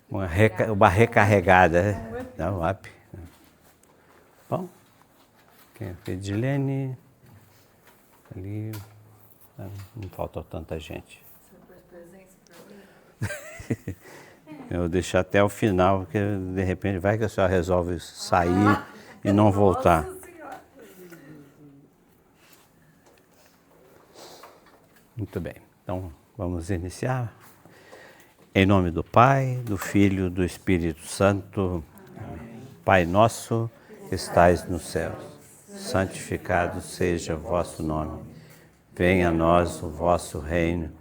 uma recarregada, né? Dá um up. Bom, quem é Edilene? Ali, não falta tanta gente. Eu vou deixar até o final, porque de repente vai que a senhora resolve sair e não voltar. Muito bem, então vamos iniciar. Em nome do Pai, do Filho, do Espírito Santo. Amém. Pai nosso, que estais nos céus, santificado seja o vosso nome. Venha a nós o vosso reino,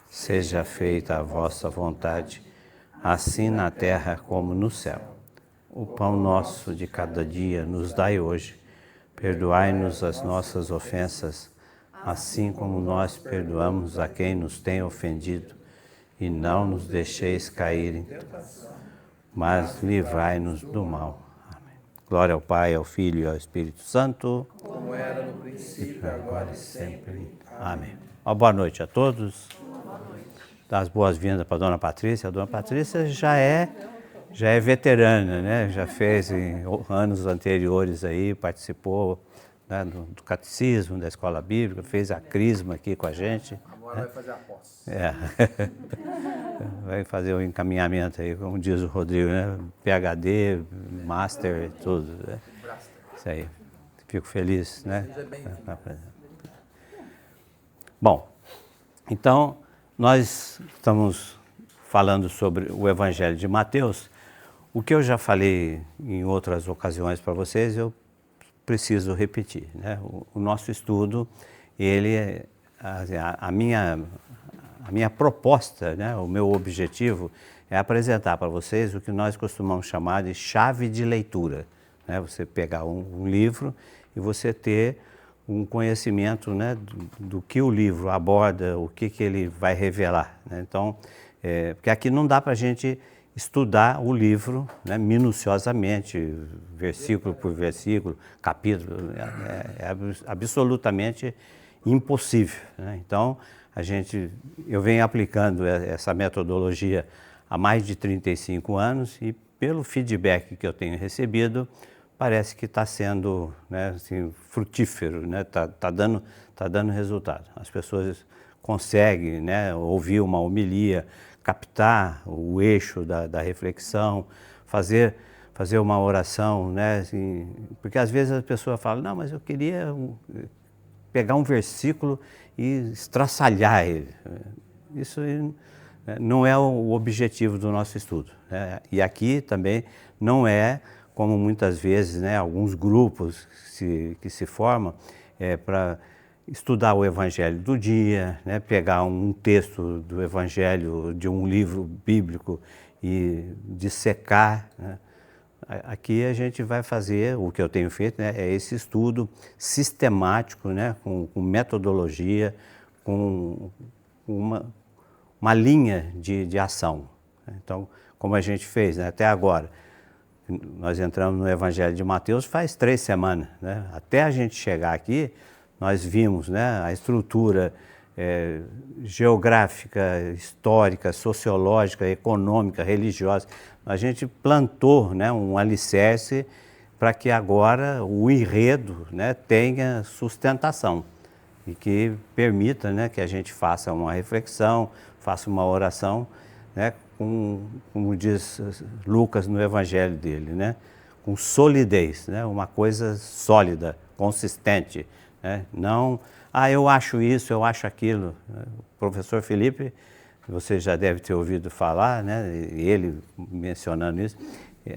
seja feita a vossa vontade, assim na terra como no céu. O pão nosso de cada dia nos dai hoje. Perdoai-nos as nossas ofensas, assim como nós perdoamos a quem nos tem ofendido. E não nos deixeis cair em tentação, mas livrai-nos do mal. Amém. Glória ao Pai, ao Filho e ao Espírito Santo. Como era no princípio, agora e sempre. Amém. Uma boa noite a todos. Dá as boas-vindas para a Dona Patrícia. A Dona Patrícia já é veterana, né? Já fez em anos anteriores aí, participou, né, do catecismo, da escola bíblica, fez a crisma aqui com a gente. Agora vai fazer a posse. Vai fazer o encaminhamento aí, como diz o Rodrigo, né? PhD, Master, tudo. Né? Isso aí. Fico feliz, né? Bom, então nós estamos falando sobre o Evangelho de Mateus. O que eu já falei em outras ocasiões para vocês, eu preciso repetir, né? O nosso estudo, ele, a minha proposta, né? O meu objetivo é apresentar para vocês o que nós costumamos chamar de chave de leitura, né? Você pegar um livro e você ter um conhecimento, né, do que o livro aborda, o que ele vai revelar, né? Então, porque aqui não dá para a gente estudar o livro, né, minuciosamente, versículo por versículo, capítulo, é absolutamente impossível, né? Então, eu venho aplicando essa metodologia há mais de 35 anos e pelo feedback que eu tenho recebido, parece que está sendo, né, assim, frutífero, né? Tá dando resultado. As pessoas conseguem, né, ouvir uma homilia, captar o eixo da reflexão, fazer uma oração, né, assim, porque às vezes a pessoa fala, não, mas eu queria pegar um versículo e estraçalhar ele. Isso não é o objetivo do nosso estudo, né? E aqui também não é, como muitas vezes, né, alguns grupos que se formam para estudar o Evangelho do dia, né, pegar um texto do Evangelho de um livro bíblico e dissecar, né? Aqui a gente vai fazer, o que eu tenho feito, né, é esse estudo sistemático, né, com metodologia, com uma linha de ação. Então, como a gente fez, né, até agora, nós entramos no Evangelho de Mateus faz 3 semanas, né? Até a gente chegar aqui, nós vimos, né, a estrutura geográfica, histórica, sociológica, econômica, religiosa. A gente plantou, né, um alicerce para que agora o enredo, né, tenha sustentação e que permita, né, que a gente faça uma reflexão, faça uma oração, né, como diz Lucas no Evangelho dele, né, com solidez, né, uma coisa sólida, consistente, né, não, eu acho isso, eu acho aquilo. O professor Felipe, você já deve ter ouvido falar, né, ele mencionando isso,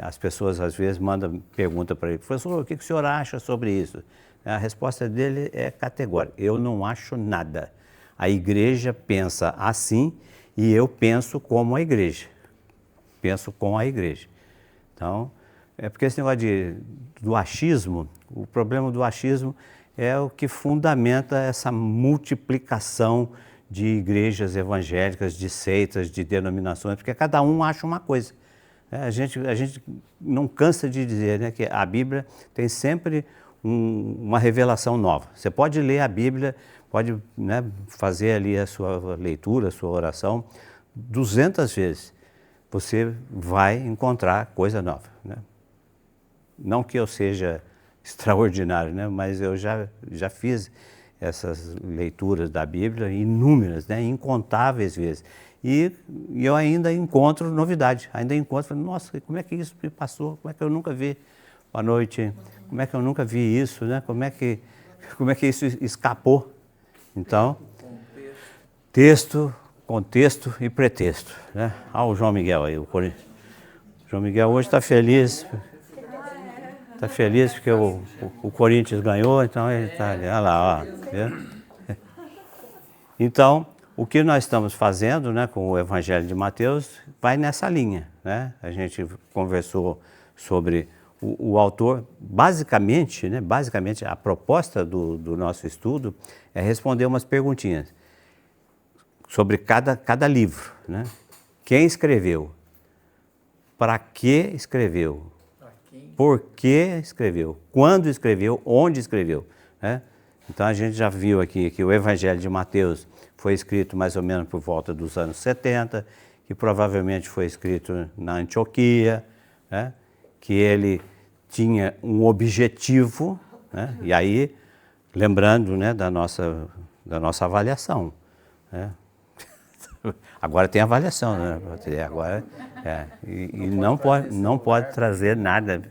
as pessoas às vezes mandam pergunta para ele, professor, o que o senhor acha sobre isso? A resposta dele é categórica, eu não acho nada. A igreja pensa assim e eu penso como a igreja, penso com a igreja. Então, porque esse negócio do achismo, o problema do achismo é o que fundamenta essa multiplicação de igrejas evangélicas, de seitas, de denominações, porque cada um acha uma coisa. A gente não cansa de dizer, né, que a Bíblia tem sempre uma revelação nova. Você pode ler a Bíblia, pode, né, fazer ali a sua leitura, a sua oração 200 vezes. você vai encontrar coisa nova, né? Não que eu seja extraordinário, né? Mas eu já fiz essas leituras da Bíblia inúmeras, né? Incontáveis vezes. E eu ainda encontro novidade, ainda encontro, nossa, como é que isso me passou? Como é que eu nunca vi à noite? Como é que eu nunca vi isso, né? Como é que isso escapou? Então, texto, contexto e pretexto, né? Olha o João Miguel aí, o Corinthians. João Miguel hoje está feliz. Está feliz porque o Corinthians ganhou, então ele está ali, olha lá, ó. Então, o que nós estamos fazendo, né, com o Evangelho de Mateus vai nessa linha, né? A gente conversou sobre o autor, basicamente, né, a proposta do nosso estudo é responder umas perguntinhas sobre cada livro, né? Quem escreveu? Para que escreveu? Por que escreveu? Quando escreveu? Onde escreveu? Né? Então a gente já viu aqui que o Evangelho de Mateus foi escrito mais ou menos por volta dos anos 70, que provavelmente foi escrito na Antioquia, né? Que ele tinha um objetivo, né? E aí, lembrando, né, da nossa avaliação, né? Agora tem avaliação, né? Agora, e não pode trazer nada,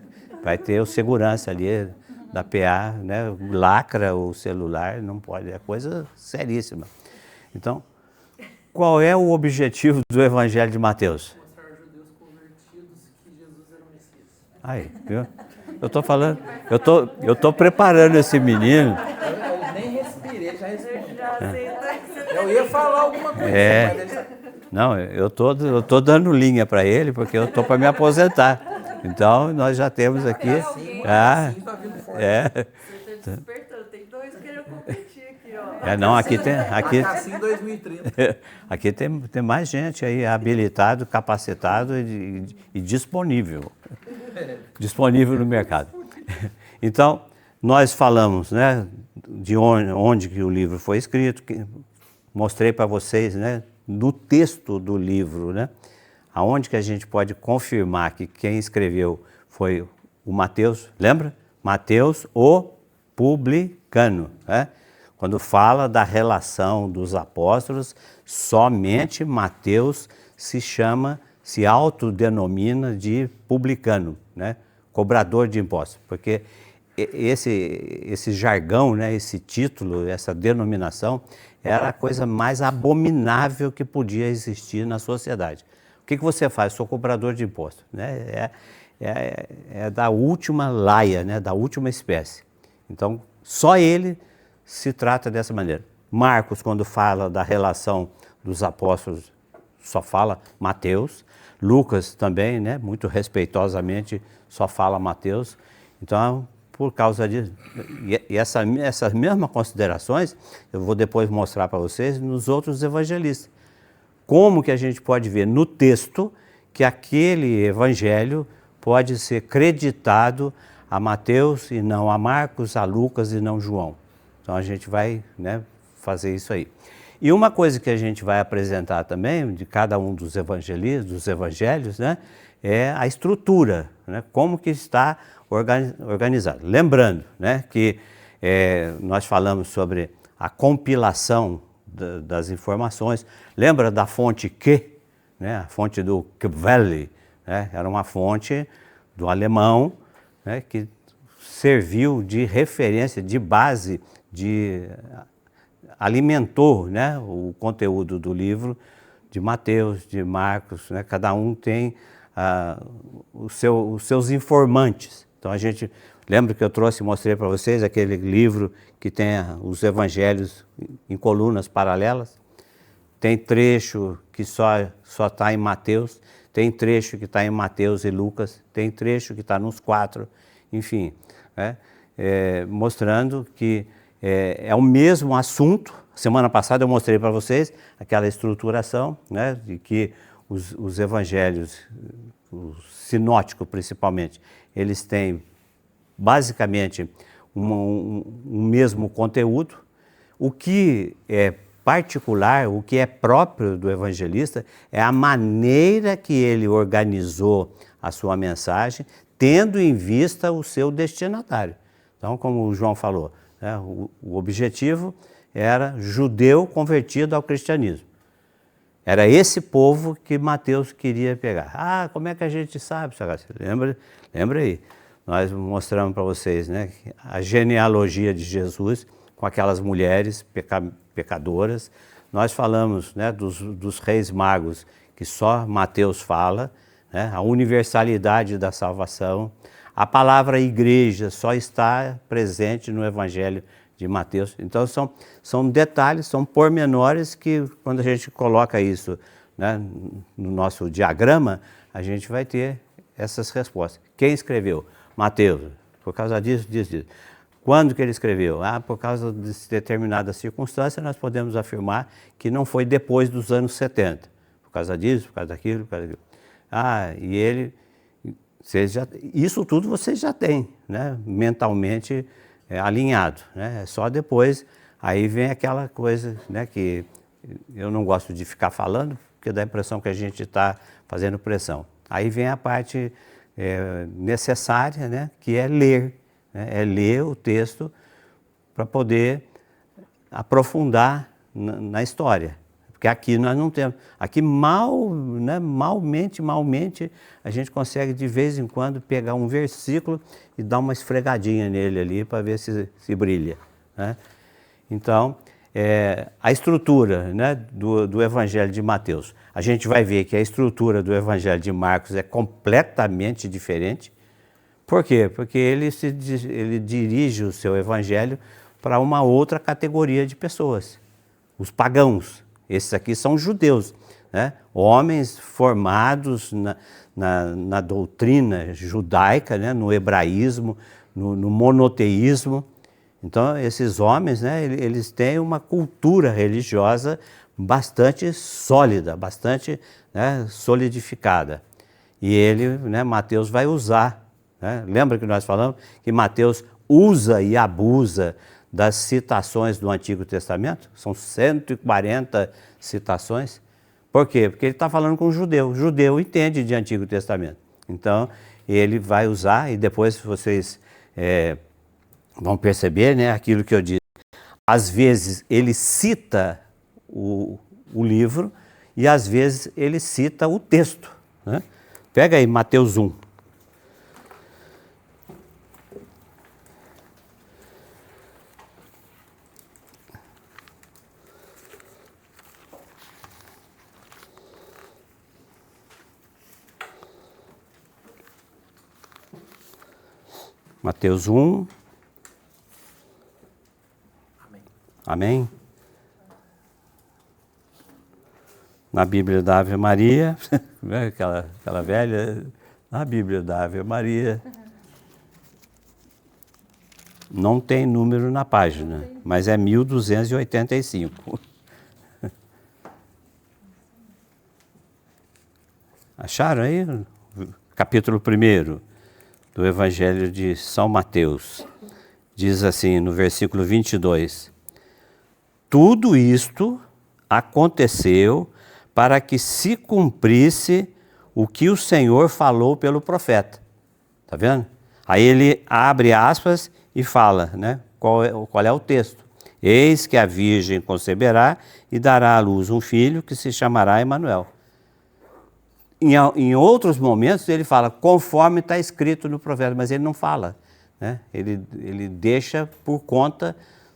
vai ter o segurança ali da PA, né? Lacra o celular, não pode, é coisa seríssima. Então, qual é o objetivo do Evangelho de Mateus? Mostrar aos judeus convertidos que Jesus era o Messias. Aí, viu? Eu estou falando, eu tô preparando esse menino. Eu nem respirei, ele já respondeu. Eu ia falar alguma coisa, mas ele já... Não, eu tô dando linha para ele, porque eu tô para me aposentar. Então, nós já temos aqui... Assim tá vindo forte. Você está despertando, tem dois querendo competir aqui, ó. Não, aqui Assim 2030. aqui tem mais gente aí habilitado, capacitado e disponível. Disponível no mercado. Então, nós falamos, né, de onde que o livro foi escrito, mostrei para vocês, né, no texto do livro, né, aonde que a gente pode confirmar que quem escreveu foi o Mateus, lembra? Mateus, o publicano, né? Quando fala da relação dos apóstolos, somente Mateus se autodenomina de publicano, né? Cobrador de impostos, porque esse jargão, né, esse título, essa denominação, era a coisa mais abominável que podia existir na sociedade. O que você faz? Sou cobrador de impostos, né? É da última laia, né, da última espécie. Então, só ele se trata dessa maneira. Marcos, quando fala da relação dos apóstolos, só fala Mateus. Lucas também, né, muito respeitosamente, só fala Mateus. Então, por causa disso, e essas mesmas considerações, eu vou depois mostrar para vocês nos outros evangelistas. Como que a gente pode ver no texto que aquele evangelho pode ser creditado a Mateus e não a Marcos, a Lucas e não João. Então a gente vai, né, fazer isso aí. E uma coisa que a gente vai apresentar também de cada um dos evangelistas, dos evangelhos, né, é a estrutura, né, como que está organizado. Lembrando, né, que nós falamos sobre a compilação das informações. Lembra da fonte Q, né, a fonte do Quelle, né, era uma fonte do alemão, né, que serviu de referência, de base, alimentou, né, o conteúdo do livro de Mateus, de Marcos, né, cada um tem os seus informantes. Então a gente, lembra que eu mostrei para vocês aquele livro que tem os evangelhos em colunas paralelas? Tem trecho que só está em Mateus, tem trecho que está em Mateus e Lucas, tem trecho que está nos 4, enfim, né? Mostrando que é o mesmo assunto. Semana passada eu mostrei para vocês aquela estruturação, né, de que os evangelhos, os sinóticos principalmente, eles têm basicamente um mesmo conteúdo. O que é particular, o que é próprio do evangelista, é a maneira que ele organizou a sua mensagem, tendo em vista o seu destinatário. Então, como o João falou, né, o objetivo era judeu convertido ao cristianismo. Era esse povo que Mateus queria pegar. Ah, como é que a gente sabe? Lembra aí? Nós mostramos para vocês, né, a genealogia de Jesus com aquelas mulheres pecadoras. Nós falamos, né, dos reis magos, que só Mateus fala, né, a universalidade da salvação. A palavra igreja só está presente no Evangelho de Mateus. Então são detalhes, são pormenores que quando a gente coloca isso, né, no nosso diagrama, a gente vai ter essas respostas. Quem escreveu? Mateus. Por causa disso. Quando que ele escreveu? Por causa de determinada circunstância, nós podemos afirmar que não foi depois dos anos 70. Por causa disso, por causa daquilo, por causa daquilo. E ele... isso tudo vocês já têm, né, mentalmente alinhado, né? Só depois, aí vem aquela coisa, né, que eu não gosto de ficar falando, porque dá a impressão que a gente está fazendo pressão. Aí vem a parte necessária, né, que é ler, né? É ler o texto para poder aprofundar na história. Porque aqui nós não temos, aqui malmente, a gente consegue de vez em quando pegar um versículo e dar uma esfregadinha nele ali para ver se brilha, né? Então, a estrutura, né, do Evangelho de Mateus, a gente vai ver que a estrutura do Evangelho de Marcos é completamente diferente. Por quê? Porque ele dirige o seu Evangelho para uma outra categoria de pessoas, os pagãos. Esses aqui são judeus, né? Homens formados na doutrina judaica, né? No hebraísmo, no monoteísmo. Então, esses homens, né, eles têm uma cultura religiosa bastante sólida, bastante, né, solidificada. E ele, né, Mateus vai usar, né? Lembra que nós falamos que Mateus usa e abusa das citações do Antigo Testamento? São 140 citações. Por quê? Porque ele está falando com um judeu. O judeu entende de Antigo Testamento. Então, ele vai usar, e depois vocês vão perceber, né, aquilo que eu disse. Às vezes ele cita o livro e às vezes ele cita o texto, né? Pega aí Mateus 1. Mateus 1. Amém? Na Bíblia da Ave Maria, aquela velha, na Bíblia da Ave Maria, não tem número na página, mas é 1285. Acharam aí? Capítulo 1 do Evangelho de São Mateus. Diz assim, no versículo 22, tudo isto aconteceu para que se cumprisse o que o Senhor falou pelo profeta. Tá vendo? Aí ele abre aspas e fala, né, qual é o texto. Eis que a virgem conceberá e dará à luz um filho que se chamará Emanuel. Em outros momentos ele fala, conforme está escrito no profeta, mas ele não fala, né? Ele deixa por conta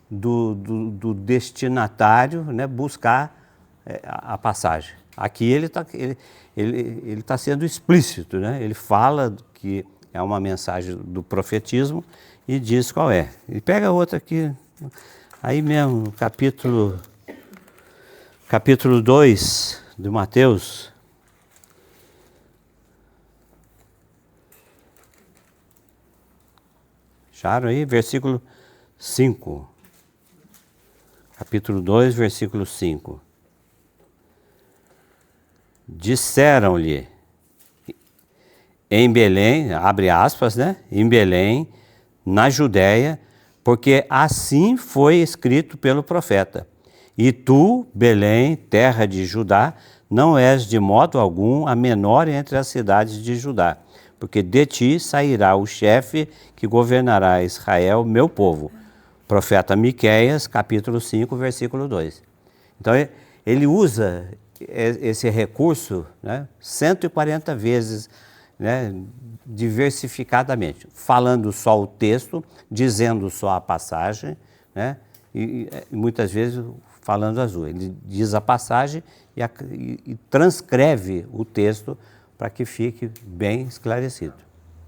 do destinatário, né, buscar a passagem. Aqui ele está sendo explícito, né? Ele fala que é uma mensagem do profetismo e diz qual é. E pega outra aqui, aí mesmo, capítulo 2 de Mateus. Acharam aí? Versículo 5. Capítulo 2, versículo 5. Disseram-lhe em Belém, abre aspas, né? Em Belém, na Judéia, porque assim foi escrito pelo profeta. E tu, Belém, terra de Judá, não és de modo algum a menor entre as cidades de Judá, porque de ti sairá o chefe que governará Israel, meu povo. Profeta Miqueias, capítulo 5, versículo 2. Então, ele usa esse recurso, né, 140 vezes, né, diversificadamente, falando só o texto, dizendo só a passagem, né, e muitas vezes falando as duas. Ele diz a passagem e transcreve o texto para que fique bem esclarecido,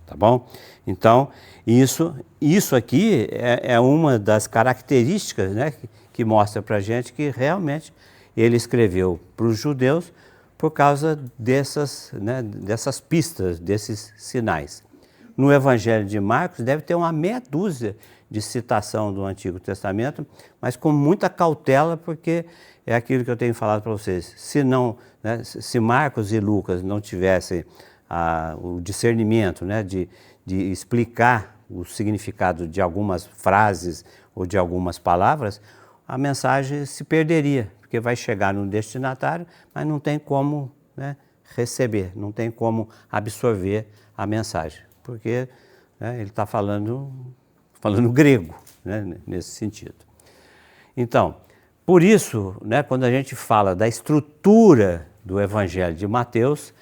tá bom? Então, isso aqui é uma das características, né, que mostra para a gente que realmente ele escreveu para os judeus por causa dessas, né, dessas pistas, desses sinais. No Evangelho de Marcos deve ter uma meia dúzia de citação do Antigo Testamento, mas com muita cautela, porque é aquilo que eu tenho falado para vocês. Se não, né, se Marcos e Lucas não tivessem o discernimento, né, de explicar o significado de algumas frases ou de algumas palavras, a mensagem se perderia, porque vai chegar no destinatário, mas não tem como, né, receber, não tem como absorver a mensagem, porque, né, ele está falando grego, né, nesse sentido. Então, por isso, né, quando a gente fala da estrutura do Evangelho de Mateus,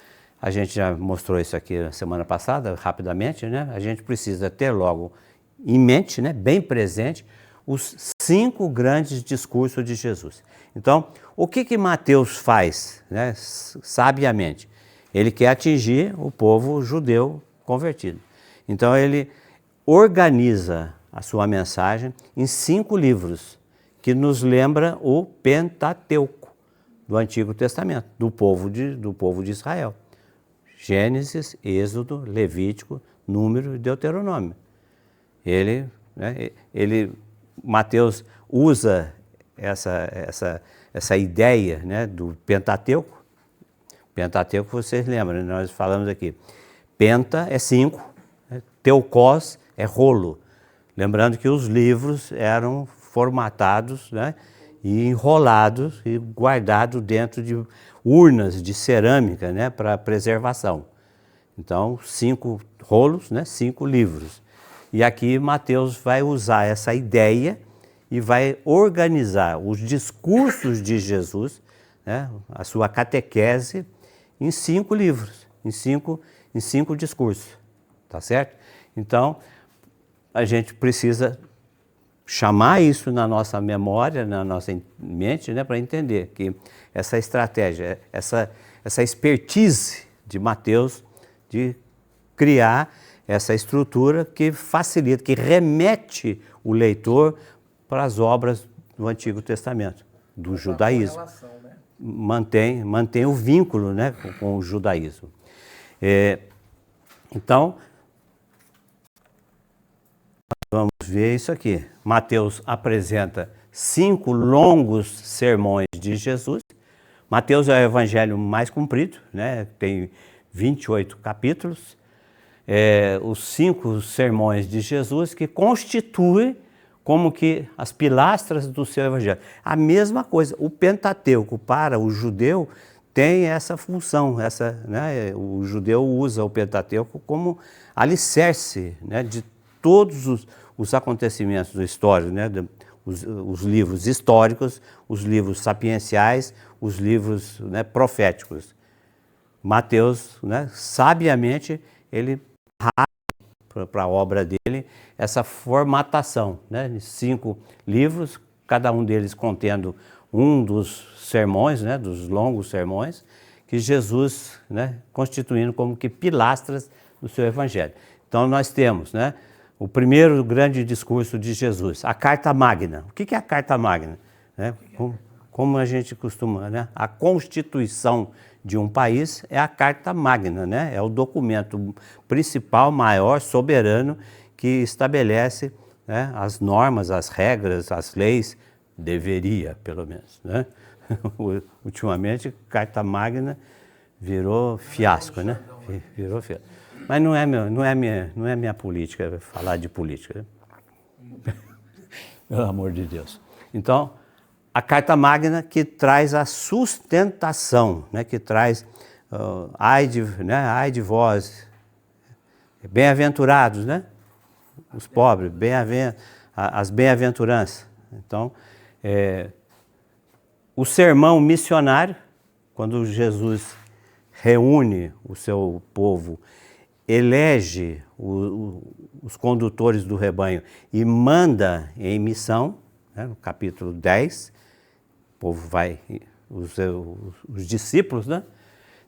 a gente já mostrou isso aqui na semana passada, rapidamente, né, a gente precisa ter logo em mente, né, bem presente, os 5 grandes discursos de Jesus. Então, o que Mateus faz, né, sabiamente? Ele quer atingir o povo judeu convertido. Então, ele organiza a sua mensagem em 5 livros, que nos lembra o Pentateuco do Antigo Testamento, do povo de Israel. Gênesis, Êxodo, Levítico, Número e Deuteronômio. Mateus usa essa ideia, né, do Pentateuco. Pentateuco, vocês lembram, nós falamos aqui. Penta é 5, né, teucos é rolo. Lembrando que os livros eram formatados, né, e enrolados e guardados dentro de urnas de cerâmica, né, para preservação. Então, 5 rolos, né, 5 livros. E aqui Mateus vai usar essa ideia e vai organizar os discursos de Jesus, né, a sua catequese, em 5 livros, em cinco discursos, tá certo? Então, a gente precisa chamar isso na nossa memória, na nossa mente, né, para entender que essa estratégia, essa expertise de Mateus de criar essa estrutura que facilita, que remete o leitor para as obras do Antigo Testamento, do judaísmo. Relação, né? Mantém o vínculo, né, com o judaísmo. Então, vamos ver isso aqui. Mateus apresenta 5 longos sermões de Jesus. Mateus é o evangelho mais comprido, né? Tem 28 capítulos. Os 5 sermões de Jesus que constituem como que as pilastras do seu evangelho. A mesma coisa, o Pentateuco para o judeu tem essa função, né, o judeu usa o Pentateuco como alicerce, né, de todos os acontecimentos da história, né, os livros históricos, os livros sapienciais, os livros, né, proféticos. Mateus, né, sabiamente, ele para a obra dele essa formatação, né, de 5 livros, cada um deles contendo um dos sermões, né, dos longos sermões, que Jesus, né, constituindo como que pilastras do seu evangelho. Então nós temos, né, o primeiro grande discurso de Jesus, a Carta Magna. O que é a Carta Magna? Como a gente costuma, né, a constituição de um país é a Carta Magna, né? É o documento principal, maior, soberano, que estabelece, né, as normas, as regras, as leis, deveria, pelo menos, né? Ultimamente, Carta Magna virou fiasco, né? Virou fiasco. Mas não é minha política falar de política, né? Pelo amor de Deus. Então, a carta magna que traz a sustentação, né? Que traz ai de vós, bem-aventurados, né? Os pobres, as bem-aventuranças. Então, o sermão missionário, quando Jesus reúne o seu povo, elege os condutores do rebanho e manda em missão, né, no capítulo 10, o povo vai, os discípulos, né?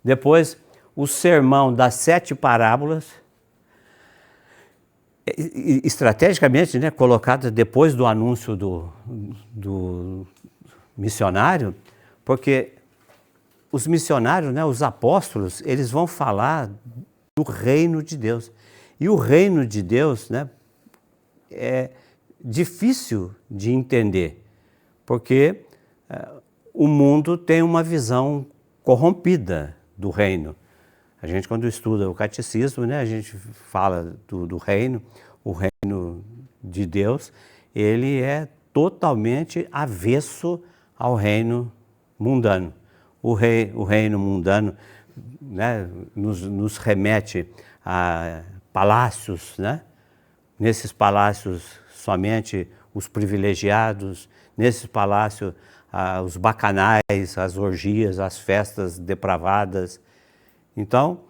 Depois, o sermão das 7 parábolas, estrategicamente, né, colocado depois do anúncio do missionário, porque os missionários, né, os apóstolos, eles vão falar do reino de Deus. E o reino de Deus, né, é difícil de entender, porque o mundo tem uma visão corrompida do reino. A gente, quando estuda o catecismo, né, a gente fala do reino, o reino de Deus, ele é totalmente avesso ao reino mundano. O reino mundano, né, nos remete a palácios, né? Nesses palácios somente os privilegiados, nesses palácios os bacanais, as orgias, as festas depravadas. Então,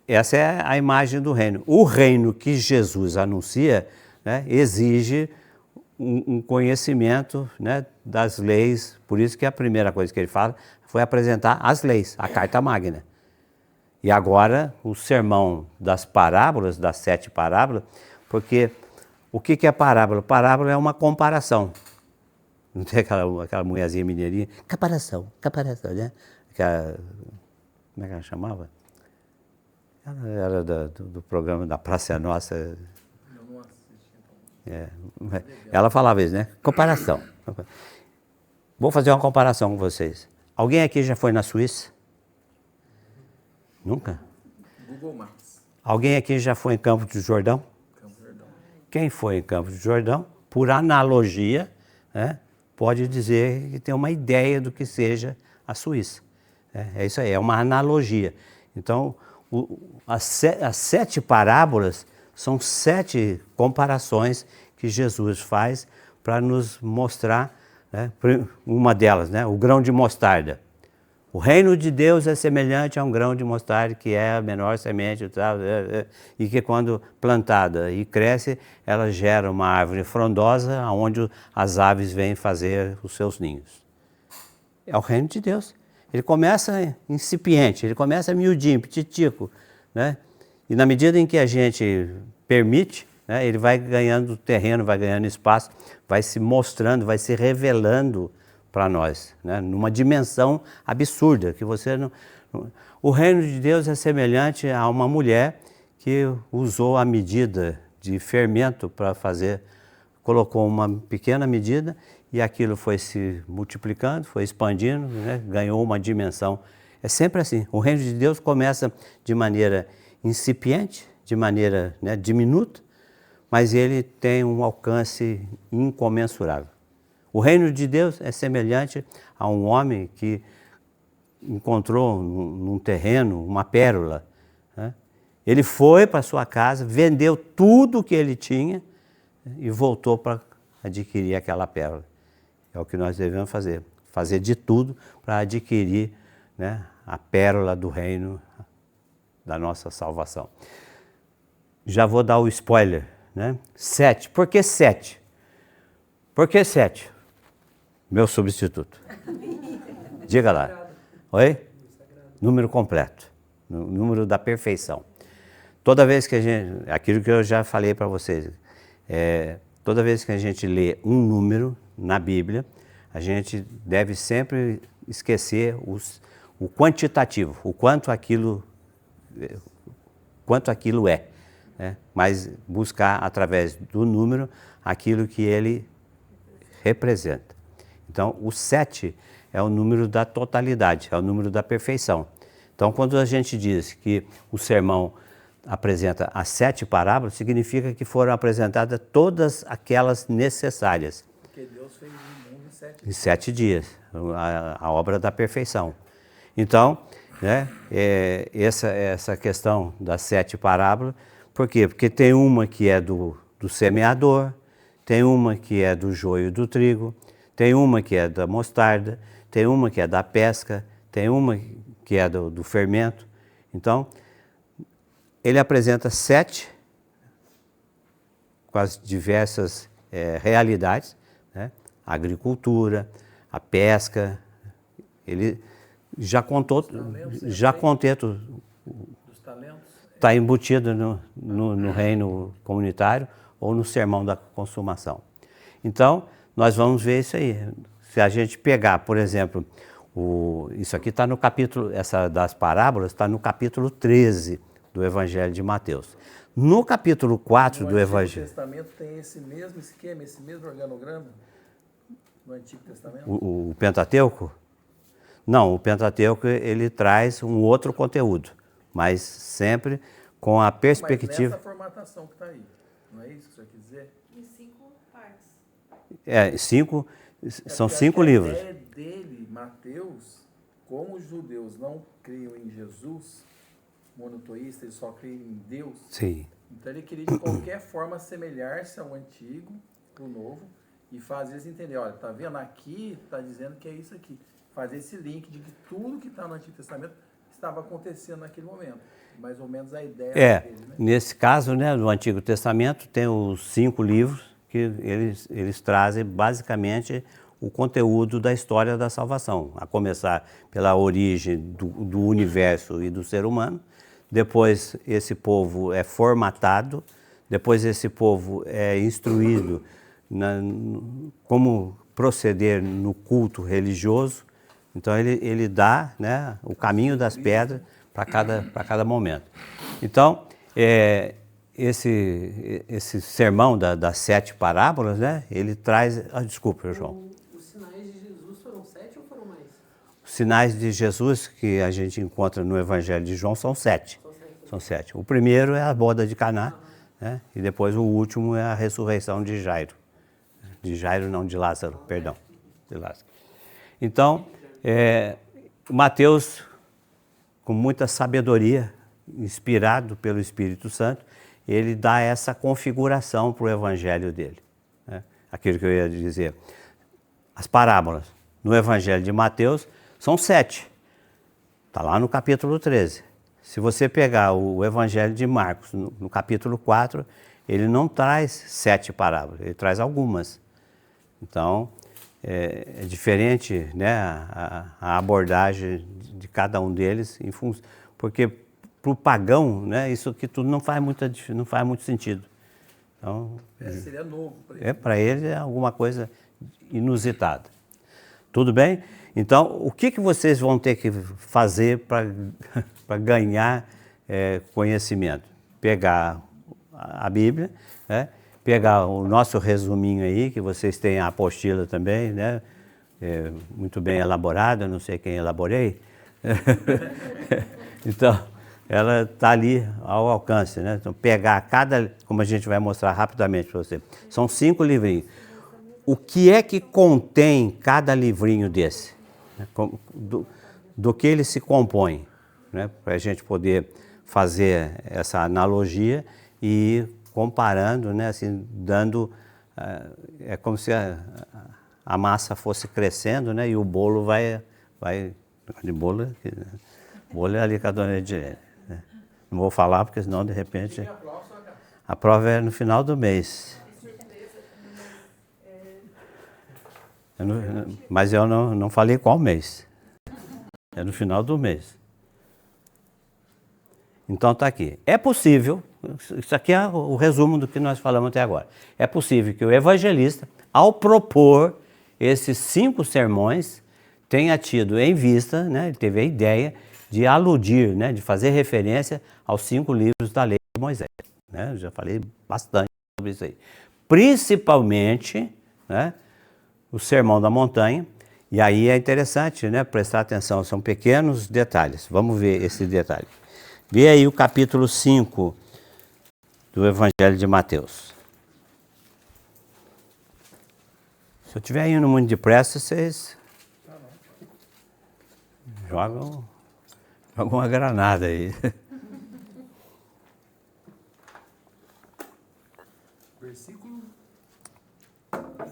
essa é a imagem do reino. O reino que Jesus anuncia, né, exige um conhecimento, né, das leis. Por isso que a primeira coisa que ele fala foi apresentar as leis, a carta magna. E agora o sermão das parábolas, das 7 parábolas, porque o que é parábola? Parábola é uma comparação. Não tem aquela mulherzinha mineirinha? Comparação, né? Como é que ela chamava? Ela era do programa da Praça é Nossa. Eu não assisti. Ela falava isso, né? Comparação. Vou fazer uma comparação com vocês. Alguém aqui já foi na Suíça? Nunca? Google Maps. Alguém aqui já foi em Campos do Jordão? Campos do Jordão. Quem foi em Campos do Jordão, por analogia, né, pode dizer que tem uma ideia do que seja a Suíça. É isso aí, é uma analogia. Então, as 7 parábolas são 7 comparações que Jesus faz para nos mostrar, né, uma delas, né, o grão de mostarda. O reino de Deus é semelhante a um grão de mostarda, que é a menor semente, e que quando plantada e cresce, ela gera uma árvore frondosa, onde as aves vêm fazer os seus ninhos. É o reino de Deus. Ele começa incipiente, ele começa miudinho, petitico, né? E na medida em que a gente permite, né, ele vai ganhando terreno, vai ganhando espaço, vai se mostrando, vai se revelando para nós, né, numa dimensão absurda, que você não... O reino de Deus é semelhante a uma mulher que usou a medida de fermento para fazer, colocou uma pequena medida e aquilo foi se multiplicando, foi expandindo, né, ganhou uma dimensão. É sempre assim, o reino de Deus começa de maneira incipiente, de maneira, né, diminuta, mas ele tem um alcance incomensurável. O reino de Deus é semelhante a um homem que encontrou num terreno uma pérola, né? Ele foi para sua casa, vendeu tudo que ele tinha e voltou para adquirir aquela pérola. É o que nós devemos fazer, fazer de tudo para adquirir, né, a pérola do reino da nossa salvação. Já vou dar o spoiler, né? 7. Por que 7? Por que 7? Meu substituto. Diga lá. Oi? Número completo. Número da perfeição. Toda vez que a gente... Aquilo que eu já falei para vocês. Toda vez que a gente lê um número na Bíblia, a gente deve sempre esquecer o quantitativo, o quanto aquilo é, né? Mas buscar através do número aquilo que ele representa. Então, o 7 é o número da totalidade, é o número da perfeição. Então, quando a gente diz que o sermão apresenta as 7 parábolas, significa que foram apresentadas todas aquelas necessárias. Porque Deus fez o mundo em 7 em 7 dias, a obra da perfeição. Então, né, essa questão das 7 parábolas, por quê? Porque tem uma que é do semeador, tem uma que é do joio e do trigo, tem uma que é da mostarda, tem uma que é da pesca, tem uma que é do fermento. Então, ele apresenta 7 com as diversas realidades, né? A agricultura, a pesca, ele já contou, está embutido no reino comunitário ou no sermão da consumação. Então, nós vamos ver isso aí. Se a gente pegar, por exemplo, isso aqui está no capítulo, essa das parábolas está no capítulo 13 do Evangelho de Mateus. No capítulo 4 do Evangelho... No Antigo Testamento tem esse mesmo esquema, esse mesmo organograma? No Antigo Testamento? O Pentateuco? Não, o Pentateuco ele traz um outro conteúdo, mas sempre com a perspectiva... Mas nessa formatação que está aí, não é isso que você quer dizer? Em 5 partes. São 5 livros. A ideia dele, Mateus, como os judeus não criam em Jesus, monoteísta, eles só criam em Deus. Sim. Então ele queria de qualquer forma assemelhar-se ao antigo, ao novo, e fazer eles entenderem, olha, tá vendo? Aqui está dizendo que é isso aqui. Fazer esse link de que tudo que está no Antigo Testamento estava acontecendo naquele momento. Mais ou menos a ideia dele, né? Nesse caso, né, no Antigo Testamento, tem os 5 livros que eles trazem basicamente o conteúdo da história da salvação, a começar pela origem do universo e do ser humano. Depois esse povo é formatado, depois esse povo é instruído como proceder no culto religioso. Então ele dá, né, o caminho das pedras para cada momento. Então, esse sermão das 7 parábolas, né, ele traz... desculpa, João. Os sinais de Jesus foram 7 ou foram mais? Os sinais de Jesus que a gente encontra no Evangelho de João são 7. São 7. O primeiro é a boda de Caná, né, e depois o último é a ressurreição de Jairo. De Lázaro, perdão. De Lázaro. Então, Mateus, com muita sabedoria, inspirado pelo Espírito Santo, ele dá essa configuração para o evangelho dele, né? Aquilo que eu ia dizer. As parábolas no Evangelho de Mateus são 7. Está lá no capítulo 13. Se você pegar o Evangelho de Marcos, no capítulo 4, ele não traz 7 parábolas, ele traz algumas. Então, é diferente, né, a abordagem de cada um deles, porque para o pagão, né, isso aqui tudo não faz muito sentido. Então, seria novo para ele. Para ele é alguma coisa inusitada. Tudo bem? Então, o que vocês vão ter que fazer para ganhar conhecimento? Pegar a Bíblia, né? Pegar o nosso resuminho aí, que vocês têm a apostila também, né? Muito bem elaborada, não sei quem elaborei. Então, ela está ali ao alcance, né? Então, pegar como a gente vai mostrar rapidamente para você, são 5 livrinhos. O que é que contém cada livrinho desse? Do que ele se compõe, né? Para a gente poder fazer essa analogia e ir comparando, né? Assim, dando... é como se a massa fosse crescendo, né? E o bolo vai de bolo é ali com a dona Edilene, né? Não vou falar porque senão de repente a prova é no final do mês. Mas eu não falei qual mês. É no final do mês. Então está aqui. É possível, isso aqui é o resumo do que nós falamos até agora. É possível que o evangelista, ao propor esses 5 sermões, tenha tido em vista, né, ele teve a ideia de aludir, né, de fazer referência aos 5 livros da lei de Moisés. Né? Eu já falei bastante sobre isso aí. Principalmente, né, o Sermão da Montanha. E aí é interessante, né, prestar atenção, são pequenos detalhes. Vamos ver esse detalhe. Vê aí o capítulo 5 do Evangelho de Mateus. Se eu estiver indo muito depressa, vocês jogam uma granada aí. Versículo.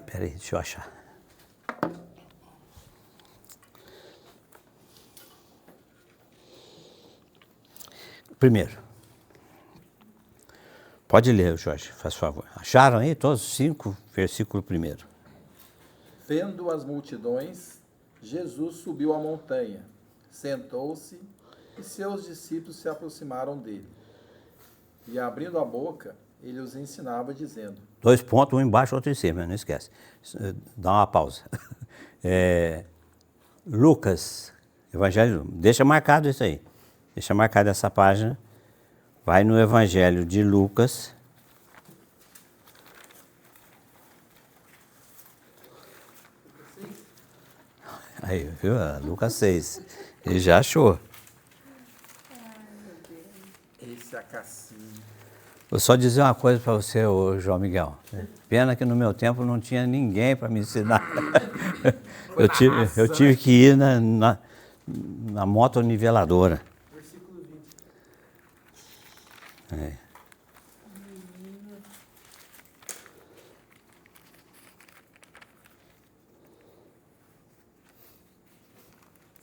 Peraí, deixa eu achar. Primeiro. Pode ler, Jorge, faz favor. Acharam aí todos os 5, versículo 1. Vendo as multidões, Jesus subiu a montanha, sentou-se e seus discípulos se aproximaram dele. E abrindo a boca, ele os ensinava, dizendo: 2 pontos, um embaixo, outro em cima, não esquece. Dá uma pausa. Lucas, Evangelho, deixa marcado isso aí. Deixa marcado essa página. Vai no Evangelho de Lucas. Aí, viu? Lucas 6. Ele já achou. Esse é a Cassim. Vou só dizer uma coisa para você, ô João Miguel. Pena que no meu tempo não tinha ninguém para me ensinar. Eu tive que ir na motoniveladora. Versículo 20. É.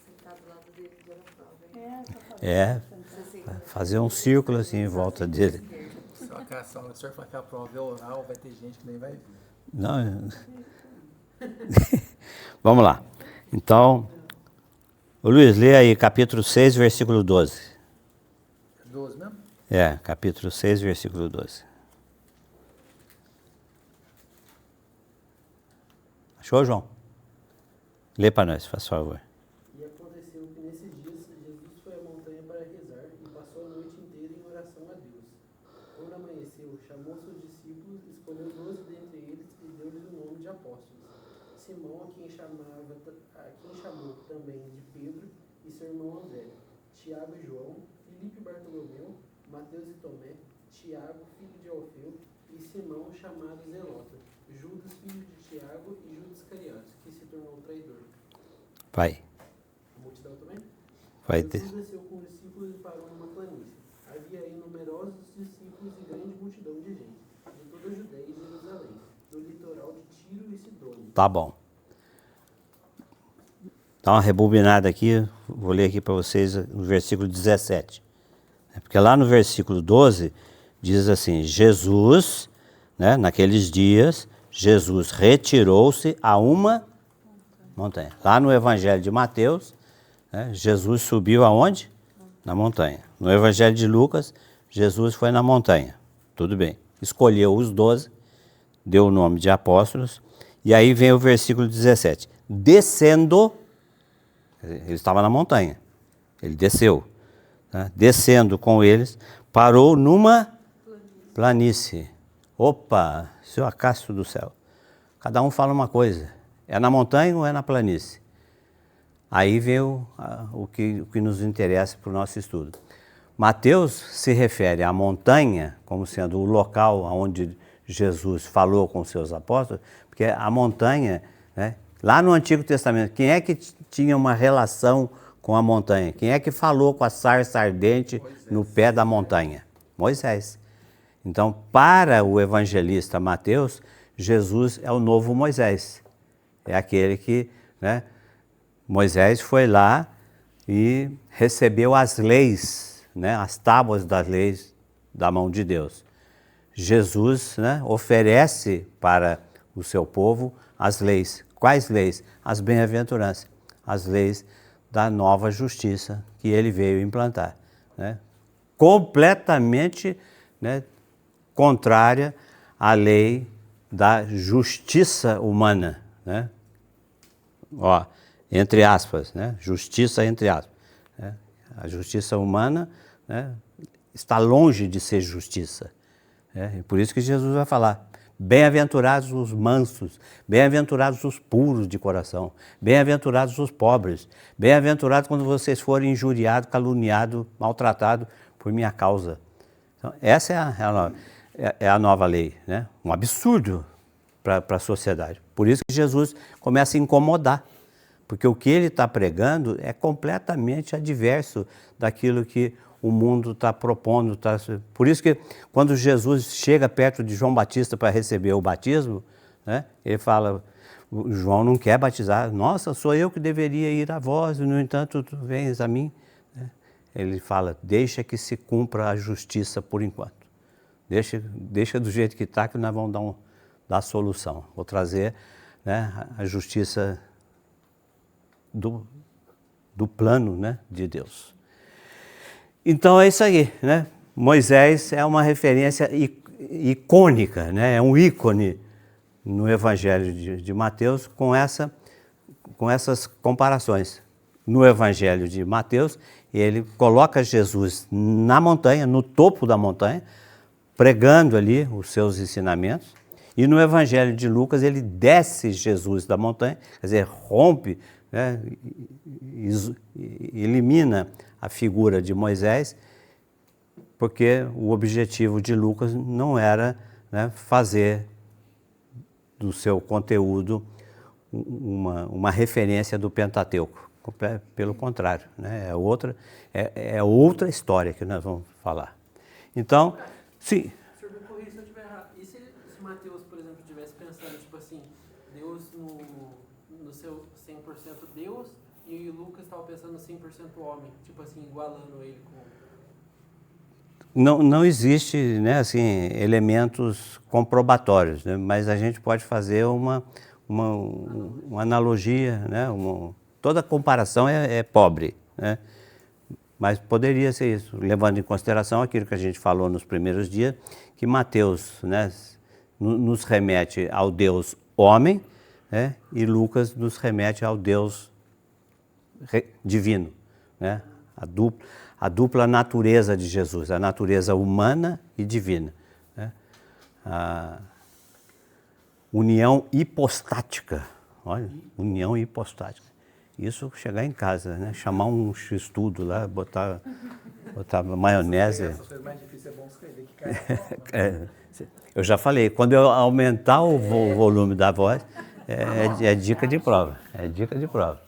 Sentado do lado dele, de oração, É, fazer um círculo assim em volta dele. Só que a senhora, o senhor falar que a prova é oral, vai ter gente que nem vai vir. Não. Vamos lá. Então, ô Luiz, lê aí capítulo 6, versículo 12. 12 mesmo? É, capítulo 6, versículo 12. Achou, João? Lê para nós, faz favor. E aconteceu que nesses dias Jesus foi à montanha para rezar e passou a noite inteira em oração a Deus. Quando amanheceu, chamou seus discípulos, escolheu 12 dentre eles e deu-lhes o nome de apóstolos. Simão, a quem chamou também de Pedro, e seu irmão André, Tiago e João, Filipe e Bartolomeu, Mateus e Tomé, Tiago, filho de Alfeu, e Simão, chamado Zelota, Judas, filho de Tiago, e Judas Iscariotes, que se tornou traidor. Vai. A multidão também? Vai ter. Jesus desceu com os discípulos e parou numa planície. Havia aí numerosos discípulos e grande multidão de gente, de toda a Judéia e Jerusalém, do litoral de Tiro e Sidônia. Tá bom. Dá uma rebobinada aqui, vou ler aqui para vocês no versículo 17. Porque lá no versículo 12 diz assim: Jesus, né, naqueles dias, Jesus retirou-se a uma montanha. Lá no Evangelho de Mateus, né, Jesus subiu aonde? Na montanha. No Evangelho de Lucas, Jesus foi na montanha. Tudo bem. Escolheu os 12, deu o nome de apóstolos, e aí vem o versículo 17. Descendo, ele estava na montanha, ele desceu, né? Descendo com eles, parou numa planície. Opa, seu Acácio do céu. Cada um fala uma coisa. É na montanha ou é na planície? Aí veio o que nos interessa para o nosso estudo. Mateus se refere à montanha como sendo o local onde Jesus falou com seus apóstolos, porque a montanha, né, lá no Antigo Testamento, quem é que tinha uma relação com a montanha? Quem é que falou com a sarça ardente no pé da montanha? Moisés. Então, para o evangelista Mateus, Jesus é o novo Moisés. É aquele que, né, Moisés foi lá e recebeu as leis, né, as tábuas das leis da mão de Deus. Jesus, né, oferece para o seu povo as leis. Quais leis? As bem-aventuranças, as leis da nova justiça que ele veio implantar, né? Completamente, né, contrária à lei da justiça humana, né? Ó, entre aspas, né? Justiça entre aspas, né? A justiça humana, né, está longe de ser justiça. E por isso que Jesus vai falar: bem-aventurados os mansos, bem-aventurados os puros de coração, bem-aventurados os pobres, bem-aventurados quando vocês forem injuriados, caluniados, maltratados por minha causa. Então, essa é a nova lei, né? Um absurdo para a sociedade. Por isso que Jesus começa a incomodar, porque o que ele está pregando é completamente adverso daquilo que o mundo está propondo. Por isso que quando Jesus chega perto de João Batista para receber o batismo, né, ele fala, João não quer batizar, nossa, sou eu que deveria ir a vós, no entanto tu vens a mim. Ele fala, deixa que se cumpra a justiça por enquanto. Deixa do jeito que está, que nós vamos dar a solução. Vou trazer, né, a justiça do plano, né, de Deus. Então é isso aí, né? Moisés é uma referência icônica, né? É um ícone no Evangelho de Mateus com essas comparações. No Evangelho de Mateus, ele coloca Jesus na montanha, no topo da montanha, pregando ali os seus ensinamentos. E no Evangelho de Lucas, ele desce Jesus da montanha, quer dizer, rompe, né, elimina a figura de Moisés, porque o objetivo de Lucas não era, né, fazer do seu conteúdo uma referência do Pentateuco. Pelo contrário, né, é outra história que nós vamos falar. Então, sim. O senhor me corrija se eu estiver errado. E se Mateus, por exemplo, tivesse pensando, tipo assim, Deus no seu 100% Deus, e o Lucas estava pensando 100% homem, tipo assim, igualando ele com... Não existe, né, assim, elementos comprobatórios, né, mas a gente pode fazer uma analogia, né, toda comparação é pobre, né, mas poderia ser isso, levando em consideração aquilo que a gente falou nos primeiros dias, que Mateus, né, nos remete ao Deus homem, né, e Lucas nos remete ao Deus divino, né, a dupla natureza de Jesus, a natureza humana e divina, né? A união hipostática, olha, união hipostática. Isso chegar em casa, né? Chamar um estudo lá, botar maionese. Essas coisas mais difíceis é bom escrever que cai. Eu já falei, quando eu aumentar o volume da voz, é dica de prova, é dica de prova.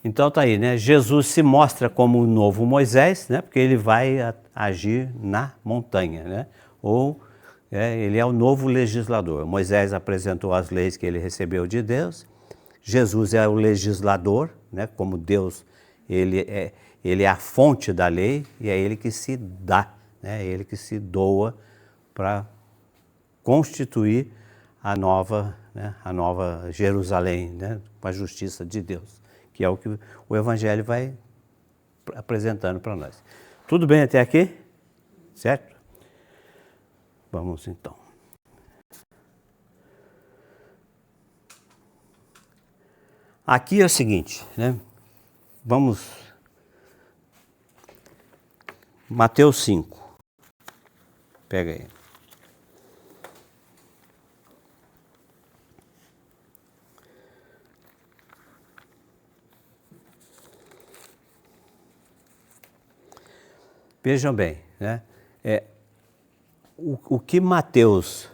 Então tá aí, né? Jesus se mostra como o novo Moisés, né? Porque ele vai agir na montanha, né? Ou ele é o novo legislador. Moisés apresentou as leis que ele recebeu de Deus. Jesus é o legislador, né? Como Deus, ele é a fonte da lei e é ele que se dá, né? É ele que se doa para constituir a nova Jerusalém, né? Com a justiça de Deus, que é o que o Evangelho vai apresentando para nós. Tudo bem até aqui? Certo? Vamos então. Aqui é o seguinte, né? Vamos... Mateus 5. Pega aí. Vejam bem, né? O que Mateus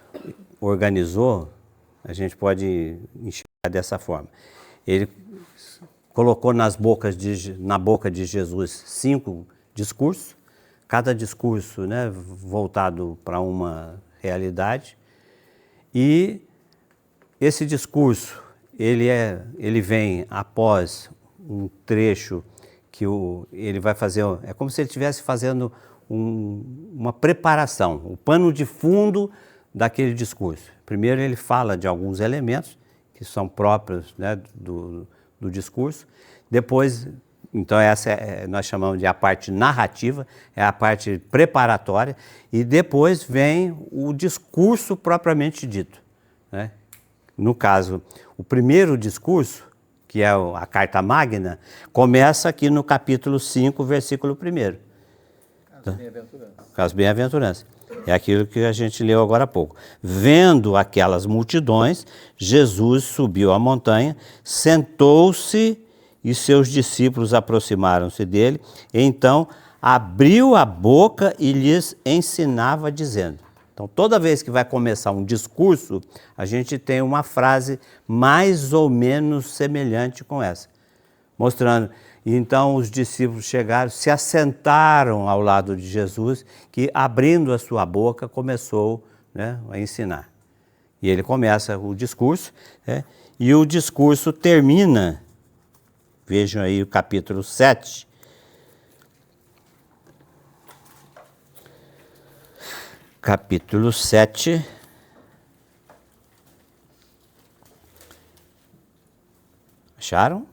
organizou, a gente pode enxergar dessa forma. Ele colocou na boca de Jesus 5 discursos, cada discurso, né, voltado para uma realidade, e esse discurso ele vem após um trecho que ele vai fazer, é como se ele estivesse fazendo uma preparação, o pano de fundo daquele discurso. Primeiro ele fala de alguns elementos que são próprios, né, do discurso. Depois, então essa nós chamamos de a parte narrativa, é a parte preparatória, e depois vem o discurso propriamente dito, né? No caso, o primeiro discurso, que é a Carta Magna, começa aqui no capítulo 5, versículo 1. As bem-aventuranças. As bem-aventuranças. É aquilo que a gente leu agora há pouco. Vendo aquelas multidões, Jesus subiu a montanha, sentou-se e seus discípulos aproximaram-se dele. Então, abriu a boca e lhes ensinava, dizendo. Então, toda vez que vai começar um discurso, a gente tem uma frase mais ou menos semelhante com essa, mostrando. E então os discípulos chegaram, se assentaram ao lado de Jesus, que abrindo a sua boca começou, né, a ensinar. E ele começa o discurso, né, e o discurso termina, vejam aí o capítulo 7, capítulo 7, acharam?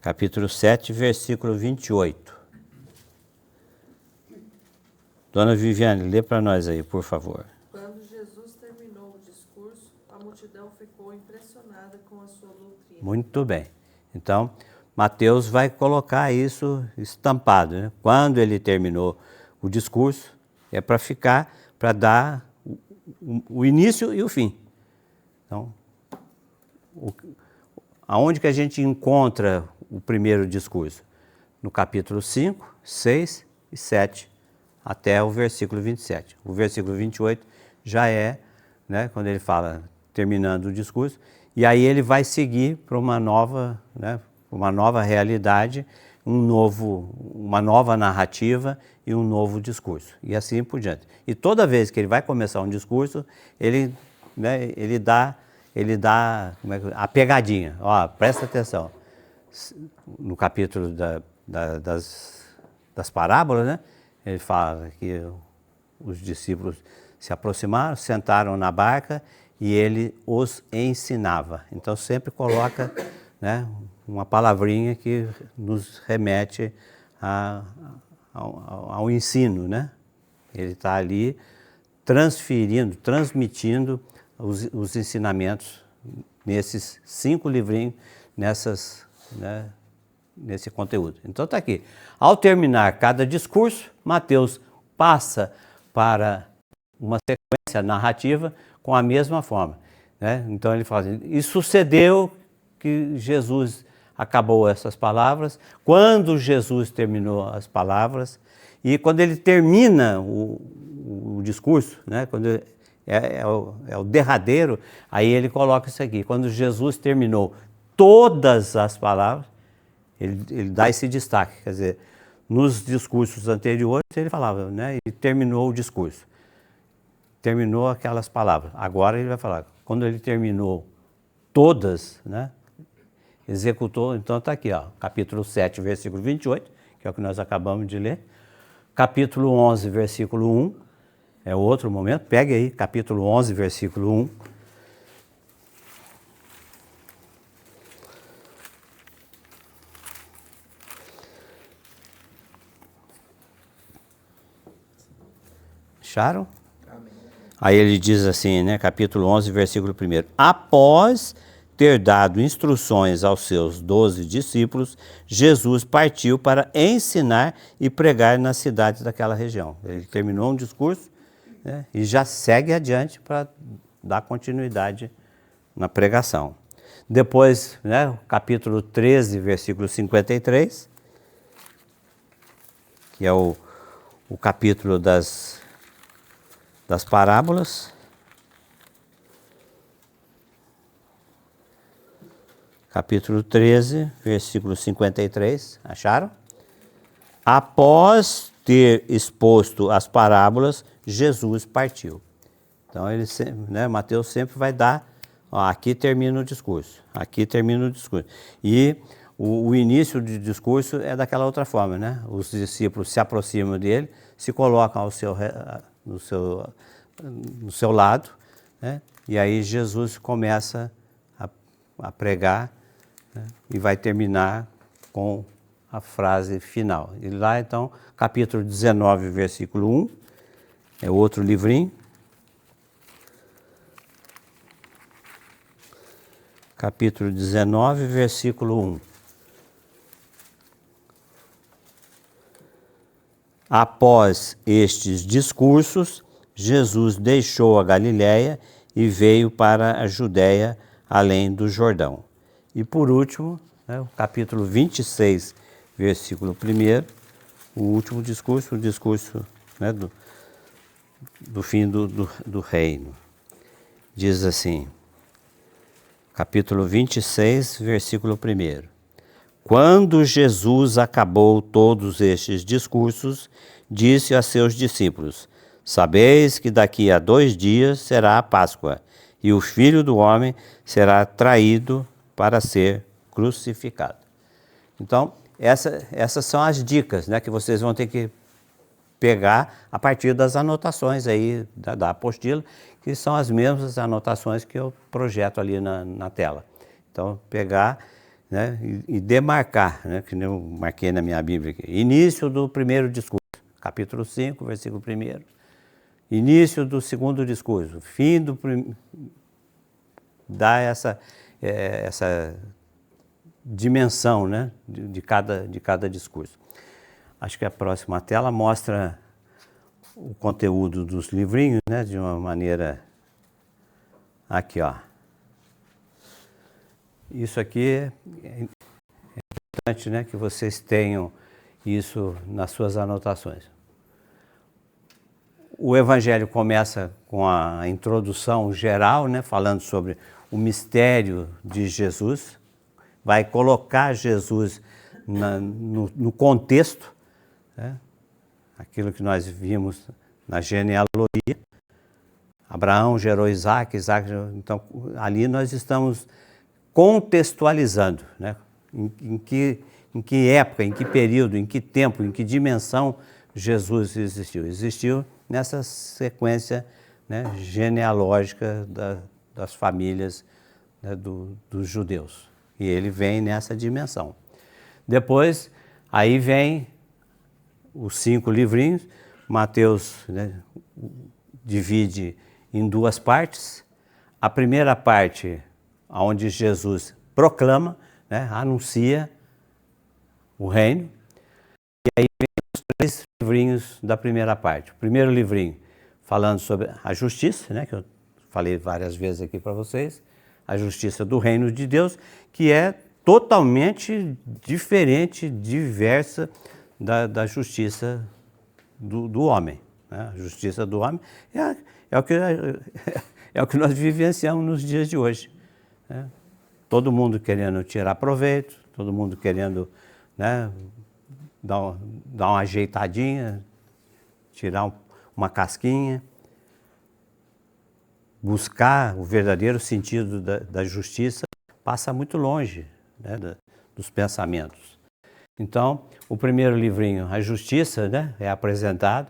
Capítulo 7, versículo 28. Dona Viviane, lê para nós aí, por favor. Quando Jesus terminou o discurso, a multidão ficou impressionada com a sua doutrina. Muito bem. Então, Mateus vai colocar isso estampado, né? Quando ele terminou o discurso, é para ficar, para dar o início e o fim. Então, aonde que a gente encontra o primeiro discurso? No capítulo 5, 6 e 7, até o versículo 27. O versículo 28 já é, né, quando ele fala, terminando o discurso, e aí ele vai seguir para uma nova, né, uma nova realidade, uma nova narrativa e um novo discurso, e assim por diante. E toda vez que ele vai começar um discurso, ele, né, ele dá a pegadinha. Ó, presta atenção. No capítulo das parábolas, né, ele fala que os discípulos se aproximaram, sentaram na barca e ele os ensinava. Então sempre coloca, né, uma palavrinha que nos remete ao ensino, né? Ele está ali transmitindo os ensinamentos nesses 5 livrinhos, né, nesse conteúdo. Então está aqui. Ao terminar cada discurso, Mateus passa para uma sequência narrativa com a mesma forma, né? Então ele fala assim, e sucedeu que Jesus acabou essas palavras, quando Jesus terminou as palavras, e quando ele termina o discurso, né, quando é o derradeiro, aí ele coloca isso aqui, quando Jesus terminou todas as palavras, ele dá esse destaque, quer dizer, nos discursos anteriores ele falava, né, e terminou o discurso, terminou aquelas palavras, agora ele vai falar, quando ele terminou todas, né, executou, então está aqui, ó, capítulo 7, versículo 28, que é o que nós acabamos de ler, capítulo 11, versículo 1, é outro momento, pegue aí, capítulo 11, versículo 1, acharam? Amém. Aí ele diz assim, né, capítulo 11, versículo 1, após ter dado instruções aos seus 12 discípulos, Jesus partiu para ensinar e pregar nas cidades daquela região. Ele terminou um discurso, né, e já segue adiante para dar continuidade na pregação. Depois, né, capítulo 13, versículo 53, que é o capítulo das parábolas. Capítulo 13, versículo 53, acharam? Após ter exposto as parábolas, Jesus partiu. Então, né, Mateus sempre vai dar, ó, aqui termina o discurso, aqui termina o discurso. E o início do discurso é daquela outra forma, né? Os discípulos se aproximam dele, se colocam no seu lado, né? E aí Jesus começa a pregar, né? E vai terminar com a frase final. E lá então, capítulo 19, versículo 1, é outro livrinho. Capítulo 19, versículo 1. Após estes discursos, Jesus deixou a Galiléia e veio para a Judéia, além do Jordão. E por último, né, o capítulo 26, versículo 1, o último discurso, o discurso, né, do fim do reino. Diz assim, capítulo 26, versículo 1. Quando Jesus acabou todos estes discursos, disse a seus discípulos: Sabeis que daqui a 2 dias será a Páscoa, e o Filho do Homem será traído para ser crucificado. Então, essas são as dicas, né, que vocês vão ter que pegar a partir das anotações aí da apostila, que são as mesmas anotações que eu projeto ali na tela. Então, pegar, né, e demarcar, né, que eu marquei na minha Bíblia aqui. Início do primeiro discurso, capítulo 5, versículo 1. Início do segundo discurso, fim do dá essa dimensão, né, de cada discurso. Acho que a próxima tela mostra o conteúdo dos livrinhos, né, de uma maneira... Aqui, ó. Isso aqui é importante, né, que vocês tenham isso nas suas anotações. O Evangelho começa com a introdução geral, né, falando sobre o mistério de Jesus. Vai colocar Jesus no contexto, né, aquilo que nós vimos na genealogia. Abraão gerou Isaac, então ali nós estamos contextualizando, né, em que época, em que período, em que tempo, em que dimensão Jesus existiu. Existiu nessa sequência, né, genealógica das famílias, né, dos judeus. E ele vem nessa dimensão. Depois, aí vem os 5 livrinhos. Mateus, né, divide em 2 partes. A primeira parte, onde Jesus proclama, né, anuncia o reino. E aí vem os 3 livrinhos da primeira parte. O primeiro livrinho falando sobre a justiça, né, que eu falei várias vezes aqui para vocês, a justiça do reino de Deus, que é totalmente diferente, diversa da justiça do homem, né? A justiça do homem é o que nós vivenciamos nos dias de hoje, né? Todo mundo querendo tirar proveito, todo mundo querendo, né, dar uma ajeitadinha, tirar uma casquinha, buscar o verdadeiro sentido da justiça passa muito longe, né, dos pensamentos. Então, o primeiro livrinho, a justiça, né, é apresentado.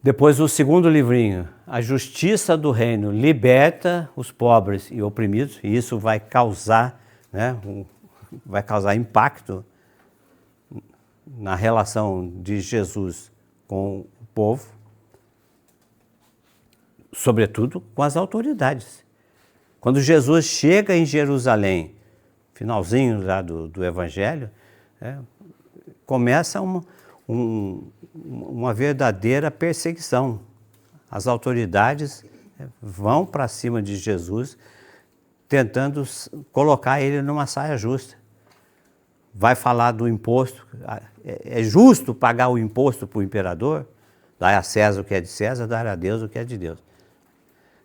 Depois, o segundo livrinho, a justiça do reino liberta os pobres e oprimidos, e isso vai causar, né, vai causar impacto na relação de Jesus com o povo, sobretudo com as autoridades. Quando Jesus chega em Jerusalém, finalzinho lá do Evangelho, começa uma verdadeira perseguição. As autoridades vão para cima de Jesus, tentando colocar ele numa saia justa. Vai falar do imposto. É justo pagar o imposto para o imperador? Dar a César o que é de César, dar a Deus o que é de Deus.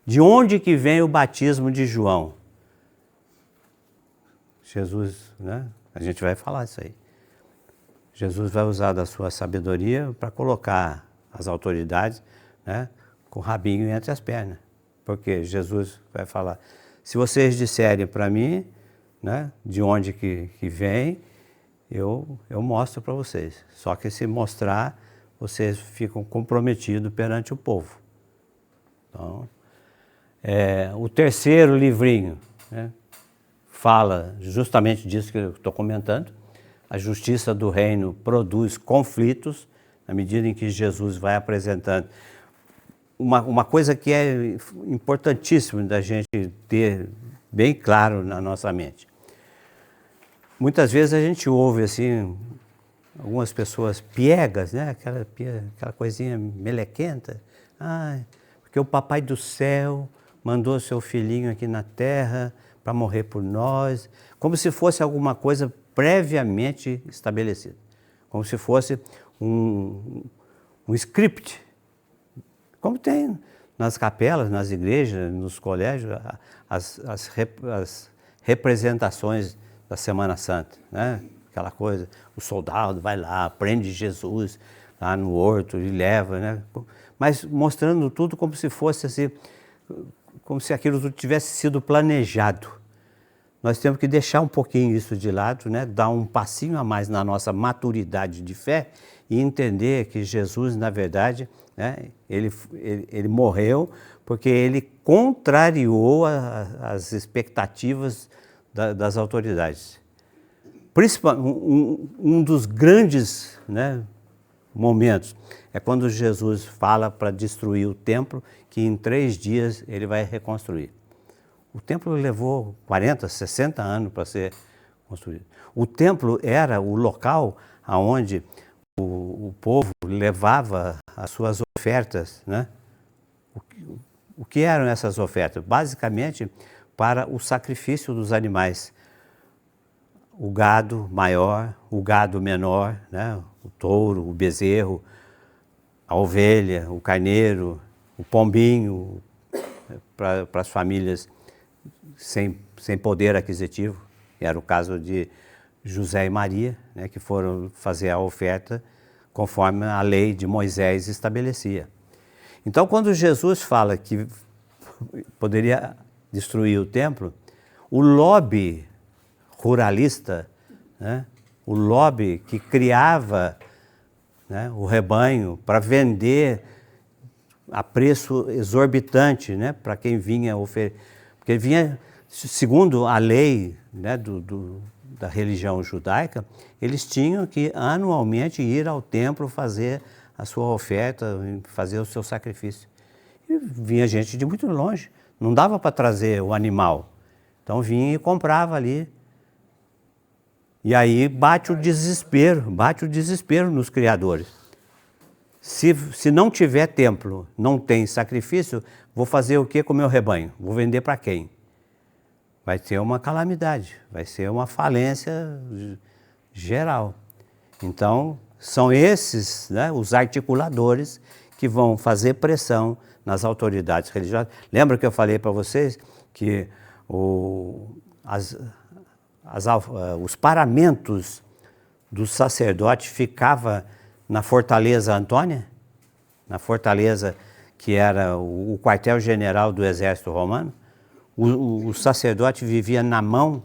De onde que vem o batismo de João? Jesus, né? A gente vai falar isso aí. Jesus vai usar da sua sabedoria para colocar as autoridades, né, com o rabinho entre as pernas. Porque Jesus vai falar, se vocês disserem para mim, né, de onde que vem, eu mostro para vocês. Só que se mostrar, vocês ficam comprometidos perante o povo. Então, o terceiro livrinho, né, fala justamente disso que eu estou comentando. A justiça do reino produz conflitos, na medida em que Jesus vai apresentando. Uma coisa que é importantíssima da gente ter bem claro na nossa mente. Muitas vezes a gente ouve assim, algumas pessoas piegas, né? Aquela coisinha melequenta. Porque o Papai do Céu mandou seu filhinho aqui na terra para morrer por nós, como se fosse alguma coisa previamente estabelecida, como se fosse um script como tem nas capelas, nas igrejas, nos colégios, as representações da Semana Santa, né? Aquela coisa, o soldado vai lá, prende Jesus lá no horto e leva, né? Mas mostrando tudo como se fosse assim, como se aquilo tudo tivesse sido planejado. Nós temos que deixar um pouquinho isso de lado, né? Dar um passinho a mais na nossa maturidade de fé e entender que Jesus, na verdade, né, ele morreu porque ele contrariou as expectativas das autoridades. Um dos grandes, né, momentos é quando Jesus fala para destruir o templo, que em 3 dias ele vai reconstruir. O templo levou 40, 60 anos para ser construído. O templo era o local onde o povo levava as suas ofertas, né? O que eram essas ofertas? Basicamente para o sacrifício dos animais. O gado maior, o gado menor, né? O touro, o bezerro, a ovelha, o carneiro, o pombinho, para as famílias sem poder aquisitivo. Era o caso de José e Maria, né, que foram fazer a oferta conforme a lei de Moisés estabelecia. Então, quando Jesus fala que poderia destruir o templo, o lobby ruralista, né, o lobby que criava, né, o rebanho para vender a preço exorbitante, né, para quem vinha oferecer. Porque vinha, segundo a lei, né, da religião judaica, eles tinham que anualmente ir ao templo fazer a sua oferta, fazer o seu sacrifício. E vinha gente de muito longe, não dava para trazer o animal. Então vinha e comprava ali. E aí bate o desespero nos criadores. Se não tiver templo, não tem sacrifício, vou fazer o que com o meu rebanho? Vou vender para quem? Vai ter uma calamidade, vai ser uma falência geral. Então, são esses, né, os articuladores que vão fazer pressão nas autoridades religiosas. Lembra que eu falei para vocês que os paramentos do sacerdote ficavam na Fortaleza Antônia, na fortaleza que era o quartel-general do exército romano. O sacerdote vivia na mão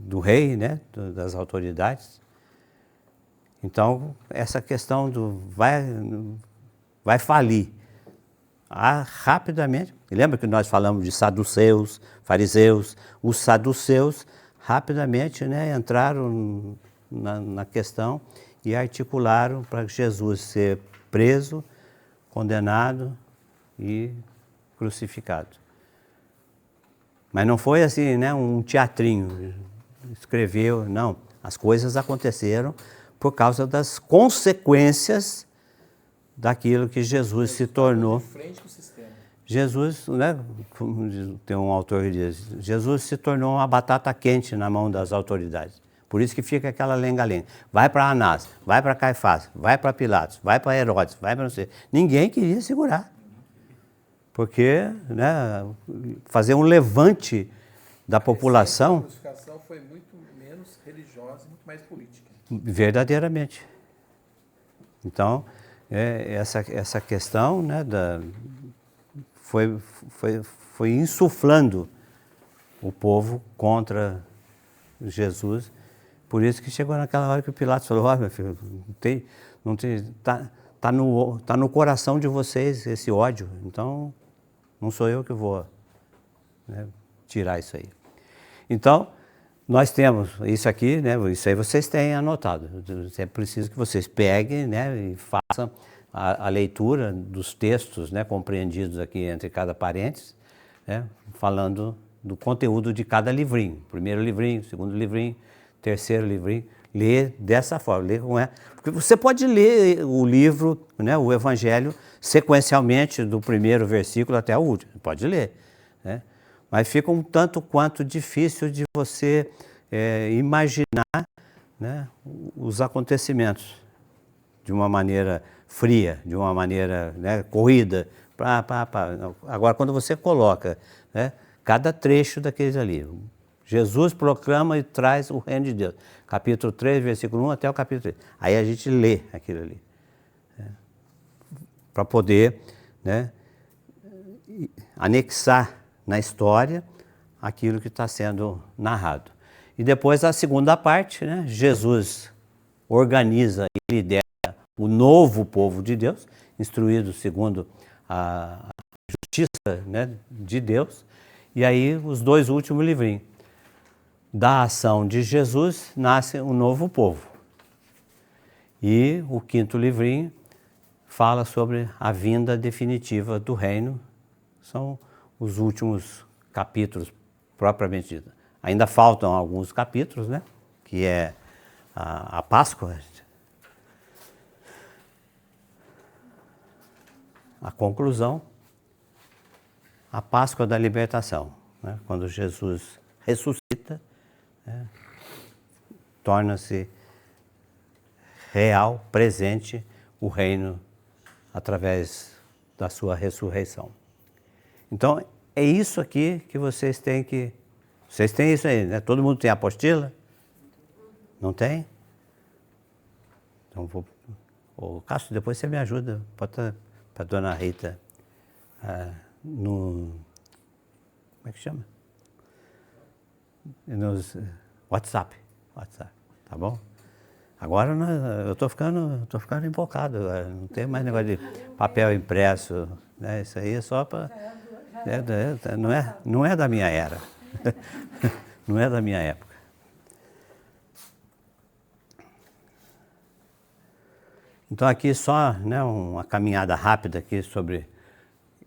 do rei, né, das autoridades. Então, essa questão vai falir rapidamente. Lembra que nós falamos de saduceus, fariseus? Os saduceus rapidamente, né, entraram na questão e articularam para Jesus ser preso, condenado e crucificado. Mas não foi assim, né, um teatrinho, escreveu, não. As coisas aconteceram por causa das consequências daquilo que Jesus se tornou. De frente com o sistema. Jesus, né, tem um autor que diz, Jesus se tornou uma batata quente na mão das autoridades. Por isso que fica aquela lenga-lenga. Vai para Anás, vai para Caifás, vai para Pilatos, vai para Herodes, vai para não sei. Ninguém queria segurar. Porque, né, fazer um levante da população. A crucificação foi muito menos religiosa, muito mais política. Verdadeiramente. Então, essa questão, né, foi insuflando o povo contra Jesus. Por isso que chegou naquela hora que o Pilatos falou, ó, meu filho, tá no coração de vocês esse ódio, então não sou eu que vou, né, tirar isso aí. Então, nós temos isso aqui, né, isso aí vocês têm anotado. É preciso que vocês peguem, né, e façam a leitura dos textos, né, compreendidos aqui entre cada parênteses, né, falando do conteúdo de cada livrinho. Primeiro livrinho, segundo livrinho, terceiro livrinho. Ler dessa forma, ler com porque você pode ler o livro, né, o Evangelho, sequencialmente do primeiro versículo até o último. Pode ler, né? Mas fica um tanto quanto difícil de você imaginar, né, os acontecimentos. de uma maneira fria, de uma maneira, né, corrida. Agora, quando você coloca, né, cada trecho daqueles ali, Jesus proclama e traz o reino de Deus. Capítulo 3, versículo 1 até o capítulo 3. Aí a gente lê aquilo ali. Né, para poder, né, anexar na história aquilo que está sendo narrado. E depois a segunda parte, né, Jesus organiza e lidera o novo povo de Deus, instruído segundo a justiça, né, de Deus. E aí os dois últimos livrinhos. Da ação de Jesus nasce um novo povo. E o quinto livrinho fala sobre a vinda definitiva do reino. São os últimos capítulos propriamente dito. Ainda faltam alguns capítulos, né? Que é a Páscoa, a conclusão, a Páscoa da libertação, né? Quando Jesus ressuscita, né? Torna-se real, presente, o reino através da sua ressurreição. Então, é isso aqui que vocês têm que... Vocês têm isso aí, né? Todo mundo tem apostila? Não tem? Então, ô Cássio, depois você me ajuda, bota para a dona Rita no... Como é que chama? Nos WhatsApp, tá bom? Agora eu estou ficando invocado, não tem mais negócio de papel impresso, né? Isso aí é só para... Não é da minha era, não é da minha época. Então aqui só, né, uma caminhada rápida aqui sobre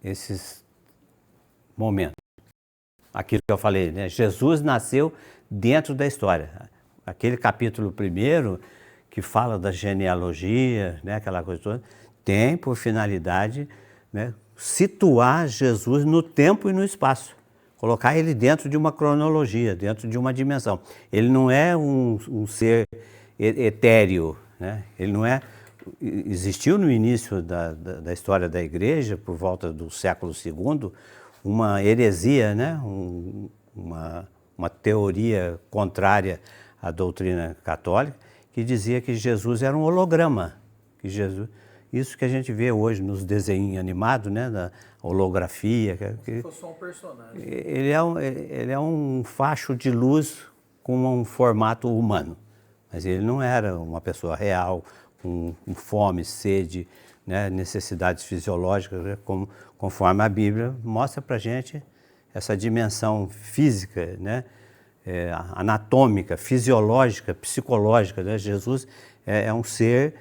esses momentos. Aquilo que eu falei, né? Jesus nasceu dentro da história. Aquele capítulo 1 que fala da genealogia, né, aquela coisa toda, tem por finalidade, né, situar Jesus no tempo e no espaço. Colocar ele dentro de uma cronologia, dentro de uma dimensão. Ele não é um ser etéreo, né? Ele não é... Existiu no início da história da igreja, por volta do século II, uma heresia, né? Uma teoria contrária à doutrina católica, que dizia que Jesus era um holograma. Que Jesus, isso que a gente vê hoje nos desenhos animados, né? Da holografia. Que fosse só um personagem. Ele é um facho de luz com um formato humano. Mas ele não era uma pessoa real, com fome, sede, né, necessidades fisiológicas, né, conforme a Bíblia mostra para a gente essa dimensão física, né, anatômica, fisiológica, psicológica, né? Jesus é um ser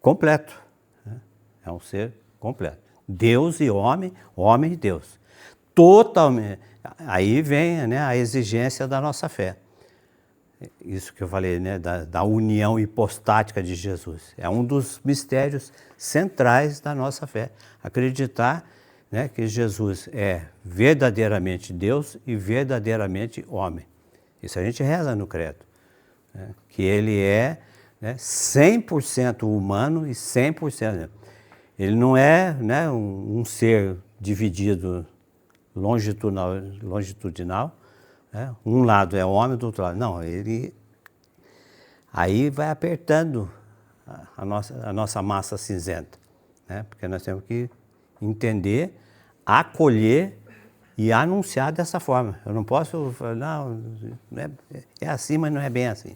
completo, né? É um ser completo. Deus e homem, homem e Deus. Totalmente. Aí vem, né, a exigência da nossa fé. Isso que eu falei, né, da união hipostática de Jesus. É um dos mistérios centrais da nossa fé. Acreditar, né, que Jesus é verdadeiramente Deus e verdadeiramente homem. Isso a gente reza no credo. Né, que ele é, né, 100% humano e 100%. Ele não é, né, um ser dividido longitudinal, né? Um lado é homem, do outro lado. Não, ele aí vai apertando a nossa massa cinzenta, né? Porque nós temos que entender, acolher e anunciar dessa forma. Eu não posso falar, não, é assim, mas não é bem assim.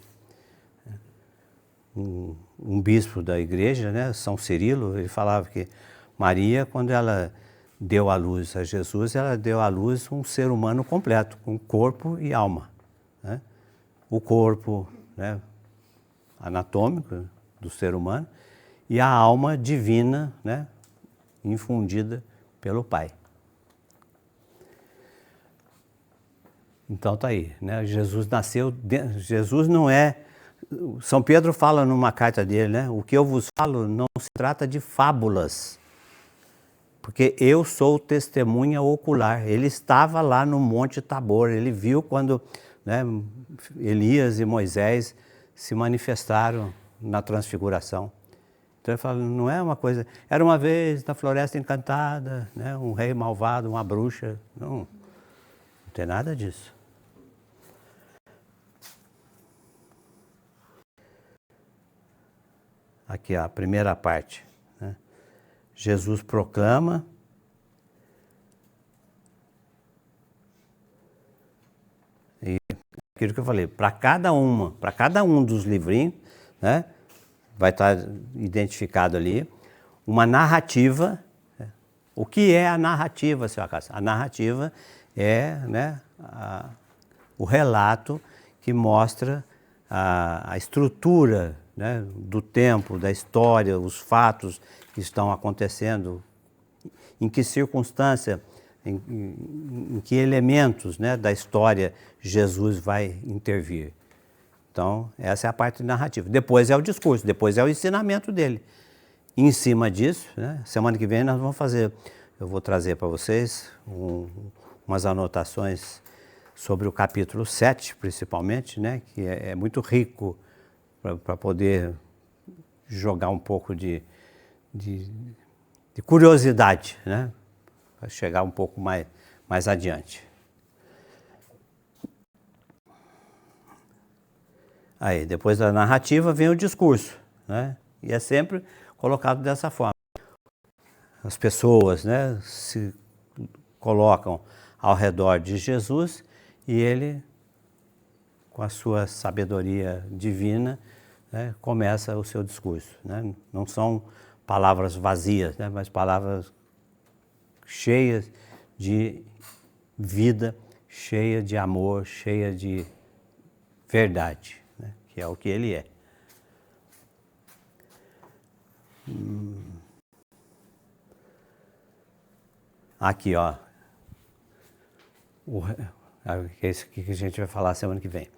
Um bispo da igreja, né, São Cirilo, ele falava que Maria, quando ela deu à luz a Jesus, ela deu à luz um ser humano completo, com corpo e alma, né? O corpo, né, anatômico do ser humano e a alma divina, né, infundida pelo Pai. Então tá aí, né? Jesus nasceu, Jesus não é... São Pedro fala numa carta dele, né? O que eu vos falo não se trata de fábulas, porque eu sou testemunha ocular. Ele estava lá no Monte Tabor, ele viu quando, né, Elias e Moisés se manifestaram na transfiguração. Então ele fala, não é uma coisa... Era uma vez na Floresta Encantada, né, um rei malvado, uma bruxa. Não tem nada disso. Aqui, ó, a primeira parte. Né? Jesus proclama. E aquilo que eu falei, para cada um dos livrinhos, né, vai estar identificado ali uma narrativa. O que é a narrativa, seu Acácio? A narrativa é, né, o relato que mostra a estrutura, né, do tempo, da história, os fatos que estão acontecendo, em que circunstância, em que elementos, né, da história Jesus vai intervir. Então, essa é a parte narrativa. Depois é o discurso, depois é o ensinamento dele. E em cima disso, né, semana que vem nós vamos fazer, eu vou trazer para vocês umas anotações sobre o capítulo 7, principalmente, né, que é muito rico para poder jogar um pouco de curiosidade, né, para chegar um pouco mais adiante. Aí, depois da narrativa vem o discurso, né, e é sempre colocado dessa forma. As pessoas, né, se colocam ao redor de Jesus e ele, com a sua sabedoria divina, né, começa o seu discurso. Né? Não são palavras vazias, né, mas palavras cheias de vida, cheias de amor, cheias de verdade, né, que é o que ele é. Aqui, ó. É isso que a gente vai falar semana que vem.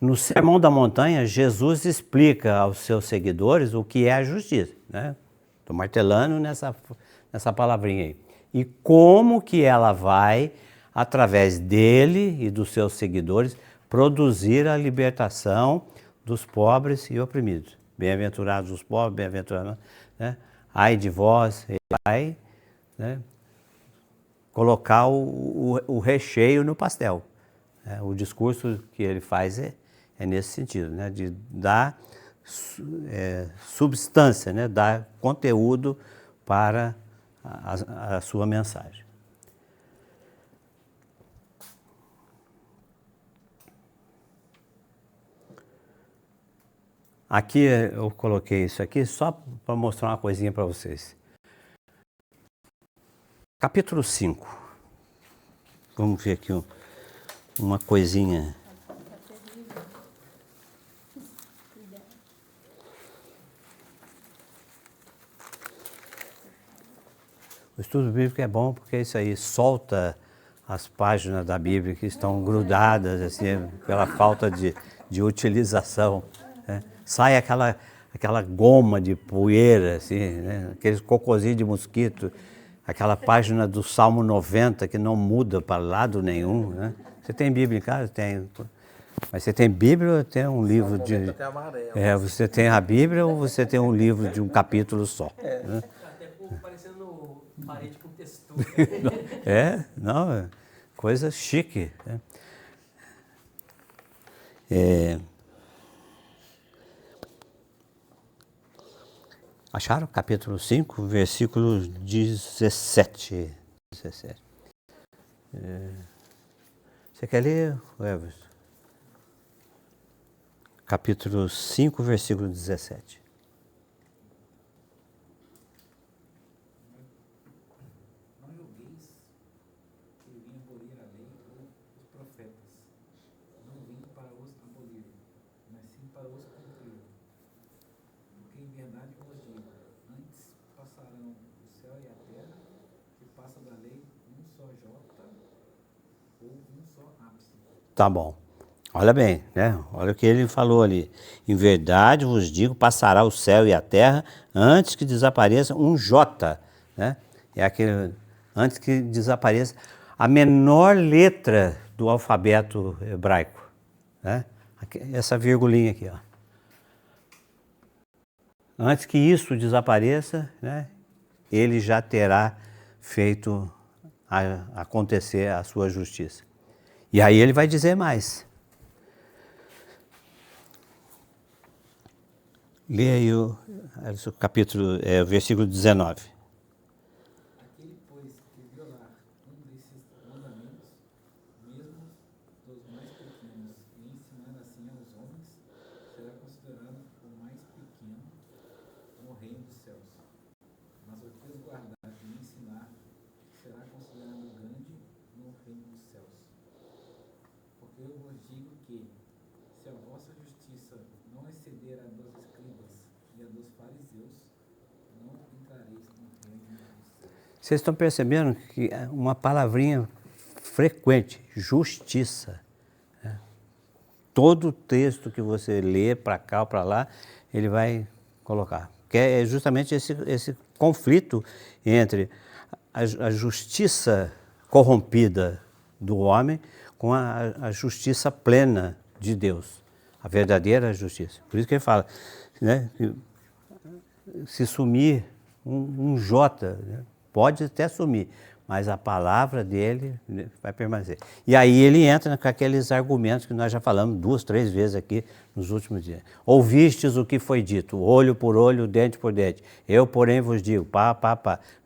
No Sermão da Montanha, Jesus explica aos seus seguidores o que é a justiça, né? Estou martelando nessa palavrinha aí. E como que ela vai, através dele e dos seus seguidores, produzir a libertação dos pobres e oprimidos. Bem-aventurados os pobres, bem-aventurados, né? Ai de vós, ele vai, né, colocar o recheio no pastel. O discurso que ele faz é nesse sentido, né, de dar substância, né, dar conteúdo para a sua mensagem. Aqui eu coloquei isso aqui só para mostrar uma coisinha para vocês. Capítulo 5. Vamos ver aqui uma coisinha. O estudo bíblico é bom porque isso aí solta as páginas da Bíblia que estão grudadas assim, pela falta de utilização. Né? Sai aquela goma de poeira, assim, né? Aqueles cocôzinhos de mosquito, aquela página do Salmo 90 que não muda para lado nenhum. Né? Você tem Bíblia em casa? Tem. Mas você tem Bíblia ou tem um livro de... você tem a Bíblia ou você tem um livro de um capítulo só? Né? Até parecendo parede com textura. Não, coisa chique. Né? Acharam? Capítulo 5, versículo 17. Você quer ler, Everson? Capítulo 5, versículo 17. Não julgueis que eu vim abolir a lei ou os profetas. Não vim para os abolir, mas sim para os cumprir. Porque em verdade vos digo, antes passarão o céu e a terra, que passa da lei um só jota ou um só ápice. Tá bom. Olha bem, né? Olha o que ele falou ali. Em verdade vos digo, passará o céu e a terra antes que desapareça um J, né? É aquele, antes que desapareça a menor letra do alfabeto hebraico, né? Essa virgulinha aqui, ó. antes que isso desapareça, né, ele já terá feito acontecer a sua justiça. E aí ele vai dizer mais. Leia aí o capítulo, o versículo 19. Aquele, pois, que violar desses mandamentos, mesmo dos mais pequenos, e ensinar assim aos homens, será considerado o mais pequeno no reino dos céus. Mas o que os guardar e ensinar será considerado grande no reino dos céus. Porque eu vos digo que, se a vossa justiça não exceder a dos escribas e a dos fariseus, não entrareis no reino dos céus. Vocês estão percebendo que é uma palavrinha frequente, justiça. Né? Todo texto que você lê para cá ou para lá, ele vai colocar. Que é justamente esse conflito entre a justiça corrompida do homem com a justiça plena de Deus, a verdadeira justiça. Por isso que ele fala, né, se sumir um J, né, pode até sumir, mas a palavra dele, né, vai permanecer. E aí ele entra com aqueles argumentos que nós já falamos 2, 3 vezes aqui nos últimos dias. Ouvistes o que foi dito, olho por olho, dente por dente. Eu, porém, vos digo, pá.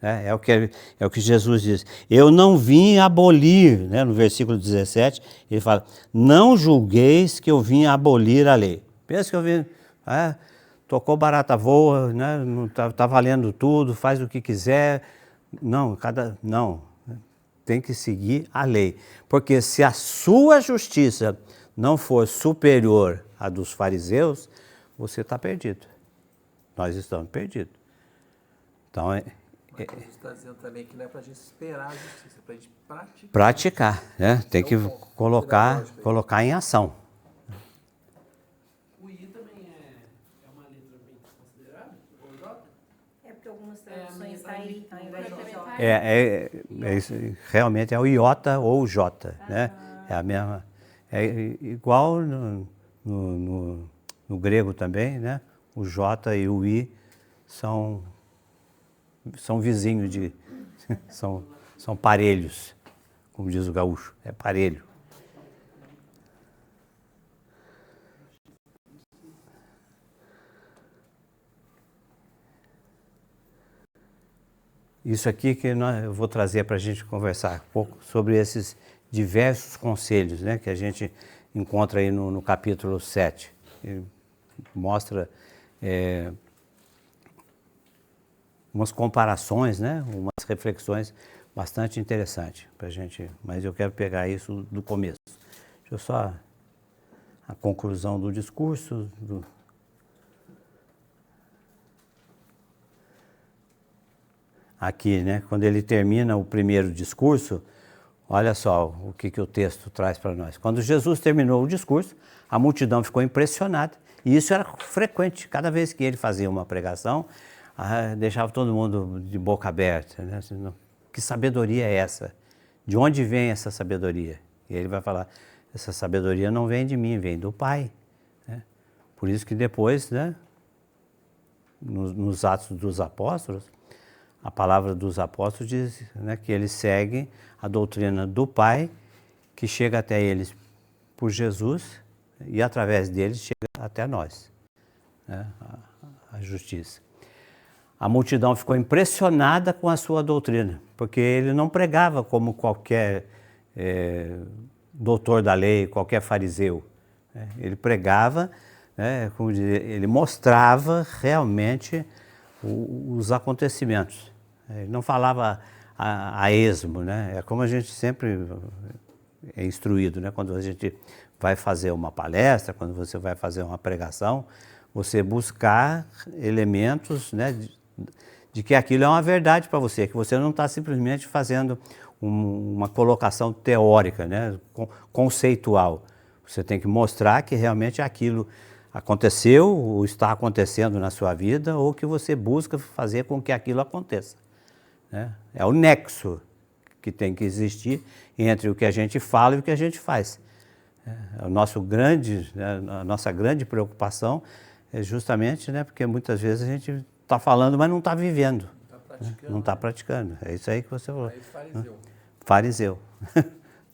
É o que Jesus diz. Eu não vim abolir, né, no versículo 17, ele fala, não julgueis que eu vim abolir a lei. Pensa que eu vim... tocou barata voa, né, não tá valendo tudo, faz o que quiser... Não, tem que seguir a lei. Porque se a sua justiça não for superior à dos fariseus, você está perdido. Nós estamos perdidos. Então, Mas Jesus está dizendo também que não é para a gente esperar a justiça, é para a gente praticar. praticar, né? Tem que colocar em ação. O I também é uma letra bem considerada, ou J? É porque algumas É, a traduções minha está aí, tá ao invés de Também J. tá aí. É isso, realmente é o iota ou o jota, né? É a mesma. É igual no grego também, né? O jota e o i são vizinhos de. são parelhos, como diz o gaúcho, é parelho. Isso aqui que eu vou trazer para a gente conversar um pouco sobre esses diversos conselhos, né, que a gente encontra aí no capítulo 7. Ele mostra umas comparações, né, umas reflexões bastante interessantes para a gente, mas eu quero pegar isso do começo. Deixa eu só... a conclusão do discurso, aqui, né? Quando ele termina o primeiro discurso, olha só o que o texto traz para nós. Quando Jesus terminou o discurso, a multidão ficou impressionada, e isso era frequente. Cada vez que ele fazia uma pregação, deixava todo mundo de boca aberta, né? Que sabedoria é essa? De onde vem essa sabedoria? E ele vai falar, essa sabedoria não vem de mim, vem do Pai. Né? Por isso que depois, né, nos Atos dos Apóstolos, a palavra dos apóstolos diz, né, que eles seguem a doutrina do Pai, que chega até eles por Jesus e através deles chega até nós, né, a justiça. A multidão ficou impressionada com a sua doutrina, porque ele não pregava como qualquer doutor da lei, qualquer fariseu. Né? Ele pregava, né, como dizer, ele mostrava realmente os acontecimentos. Ele não falava a esmo, né? É como a gente sempre é instruído, né? Quando a gente vai fazer uma palestra, quando você vai fazer uma pregação, você buscar elementos, né, de que aquilo é uma verdade para você, que você não está simplesmente fazendo uma colocação teórica, né, conceitual. Você tem que mostrar que realmente aquilo aconteceu ou está acontecendo na sua vida, ou que você busca fazer com que aquilo aconteça. Né? É o nexo que tem que existir entre o que a gente fala e o que a gente faz. A nossa grande preocupação é justamente, né, porque muitas vezes a gente está falando, mas não está vivendo, Tá praticando. não está praticando. É isso aí que você falou. Aí fariseu. Fariseu.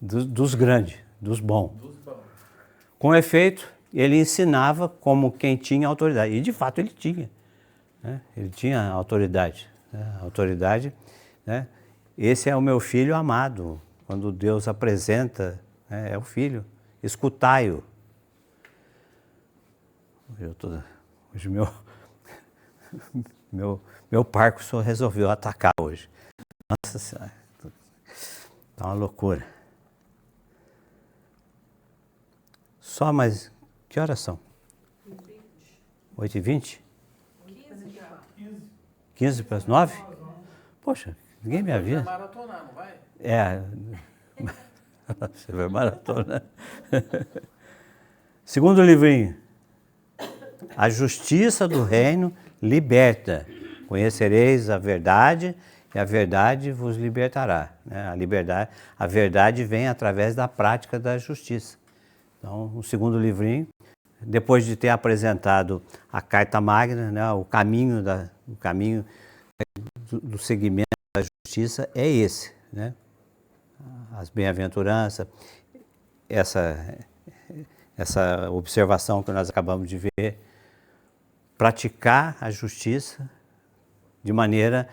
Dos grandes, dos bons. Dos bons. Com efeito, ele ensinava como quem tinha autoridade. E de fato ele tinha. Né? Ele tinha autoridade. Né? Autoridade, né? Esse é o meu filho amado. Quando Deus apresenta, né, é o filho. Escutai-o. Hoje meu Parkinson resolveu atacar hoje. Nossa Senhora. Tá uma loucura. Só mais... Que horas são? 8h20? 15 para as 9? Poxa, ninguém me Vai avisa. maratonar, não vai? É. Você vai maratona. Segundo livrinho. A justiça do reino liberta. Conhecereis a verdade e a verdade vos libertará. A verdade vem através da prática da justiça. Então, o segundo livrinho, depois de ter apresentado a Carta Magna, né, o caminho do segmento da justiça é esse, né? As bem-aventuranças, essa observação que nós acabamos de ver, praticar a justiça de maneira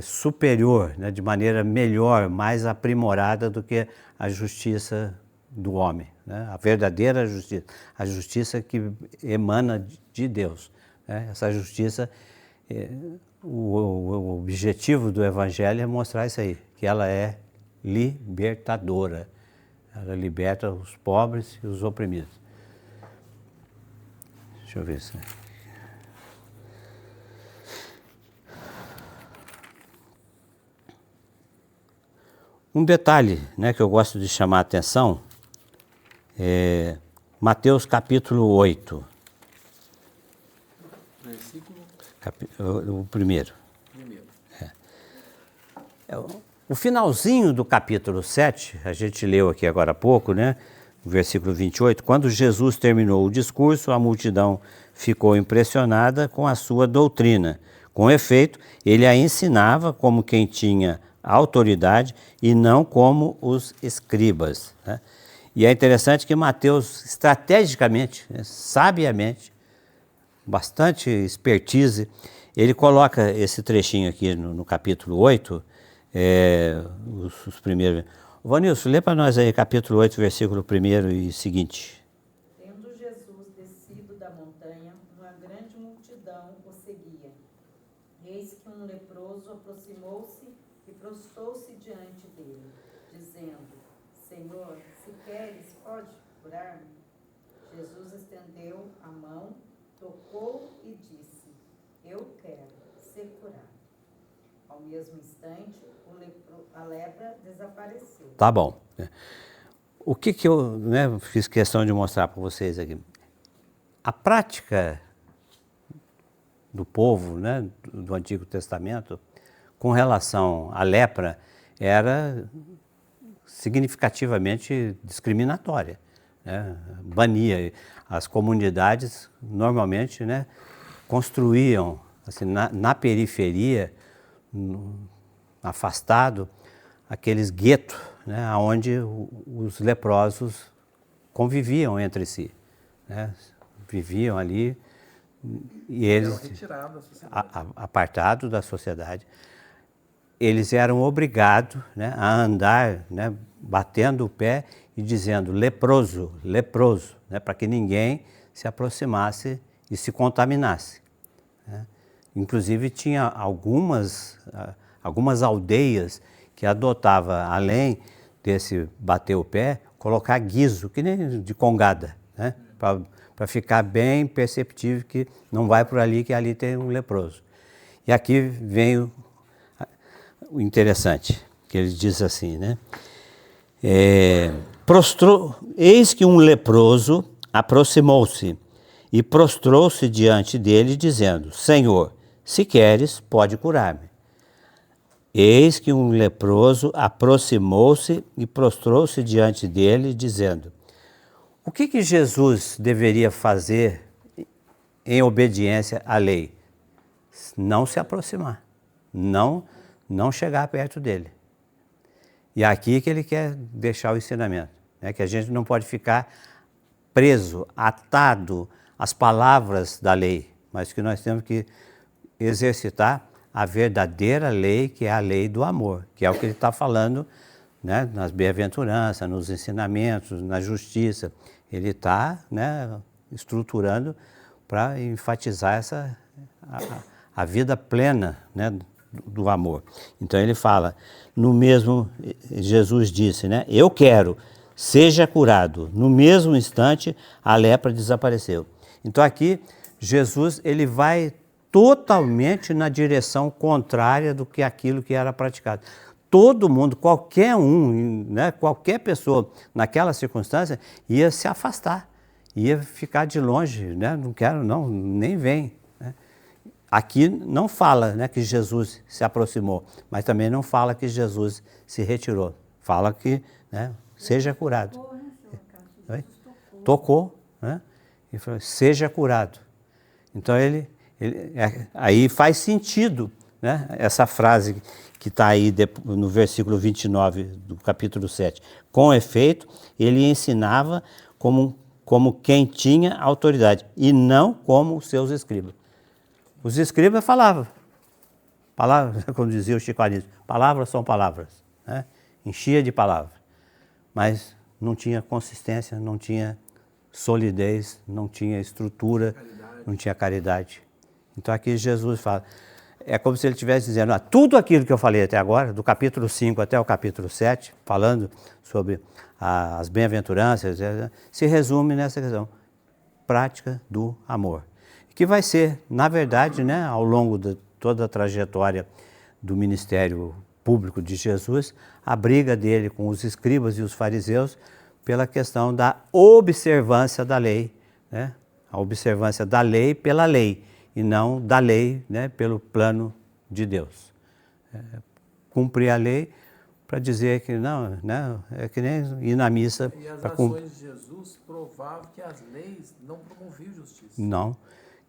superior, né, de maneira melhor, mais aprimorada do que a justiça do homem, né? A verdadeira justiça, a justiça que emana de Deus, né? Essa justiça, o objetivo do Evangelho é mostrar isso aí, que ela é libertadora, ela liberta os pobres e os oprimidos. Deixa eu ver se... Um detalhe, né, que eu gosto de chamar a atenção é Mateus capítulo 8. Versículo O primeiro. primeiro. O finalzinho do capítulo 7, a gente leu aqui agora há pouco, né? No versículo 28, quando Jesus terminou o discurso, a multidão ficou impressionada com a sua doutrina. Com efeito, ele a ensinava como quem tinha autoridade e não como os escribas, né? E é interessante que Mateus, estrategicamente, né, sabiamente, bastante expertise, ele coloca esse trechinho aqui no capítulo 8, os primeiros... Vanilson, lê para nós aí capítulo 8, versículo 1 e seguinte. Tendo Jesus descido da montanha, uma grande multidão o seguia. Eis que um leproso aproximou-se e prostrou-se diante dele, dizendo: Senhor, se queres, pode curar-me? Jesus estendeu a mão, tocou e disse: Eu quero ser curado. Ao mesmo instante, a lepra desapareceu. Tá bom. O que eu, né, fiz questão de mostrar para vocês aqui? A prática do povo, né, do Antigo Testamento com relação à lepra era significativamente discriminatória, né? Bania. As comunidades normalmente, né, construíam assim, na periferia, afastado, aqueles guetos, né, onde os leprosos conviviam entre si, né? Viviam ali e eles, apartados da sociedade, eles eram obrigados, né, a andar, né, batendo o pé e dizendo leproso, leproso, né, para que ninguém se aproximasse e se contaminasse, né? Inclusive tinha algumas aldeias que adotava, além desse bater o pé, colocar guiso, que nem de congada, né, para ficar bem perceptível que não vai por ali, que ali tem um leproso. E aqui vem o interessante, que ele diz assim, né? Eis que um leproso aproximou-se e prostrou-se diante dele, dizendo: Senhor, se queres, pode curar-me. Eis que um leproso aproximou-se e prostrou-se diante dele, dizendo: o que Jesus deveria fazer em obediência à lei? Não se aproximar, não chegar perto dele. E é aqui que ele quer deixar o ensinamento, né? Que a gente não pode ficar preso, atado às palavras da lei, mas que nós temos que exercitar a verdadeira lei, que é a lei do amor, que é o que ele está falando, né, nas bem-aventuranças, nos ensinamentos, na justiça. Ele está, né, estruturando para enfatizar a vida plena, né, do amor. Então ele fala, no mesmo, Jesus disse, né, eu quero, seja curado. No mesmo instante, a lepra desapareceu. Então aqui, Jesus, ele vai totalmente na direção contrária do que aquilo que era praticado. Todo mundo, qualquer um, né, qualquer pessoa naquela circunstância ia se afastar, ia ficar de longe, né, não quero não, nem vem. Né. Aqui não fala, né, que Jesus se aproximou, mas também não fala que Jesus se retirou. Fala que, né, seja curado. Tocou, né, e falou, seja curado. Então aí faz sentido, né, essa frase que está aí no versículo 29 do capítulo 7. Com efeito, ele ensinava como quem tinha autoridade, e não como os seus escribas. Os escribas falavam, como dizia o Chico Anísio, palavras são palavras, né? Enchia de palavras, mas não tinha consistência, não tinha solidez, não tinha estrutura, não tinha caridade. Então aqui Jesus fala, é como se ele estivesse dizendo, tudo aquilo que eu falei até agora, do capítulo 5 até o capítulo 7, falando sobre as bem-aventuranças, se resume nessa questão, prática do amor. Que vai ser, na verdade, né, ao longo de toda a trajetória do ministério público de Jesus, a briga dele com os escribas e os fariseus pela questão da observância da lei, né? A observância da lei pela lei, e não da lei, né, pelo plano de Deus. Cumprir a lei para dizer que não, né, é que nem ir na missa. E as ações de Jesus provavam que as leis não promoviam justiça. Não.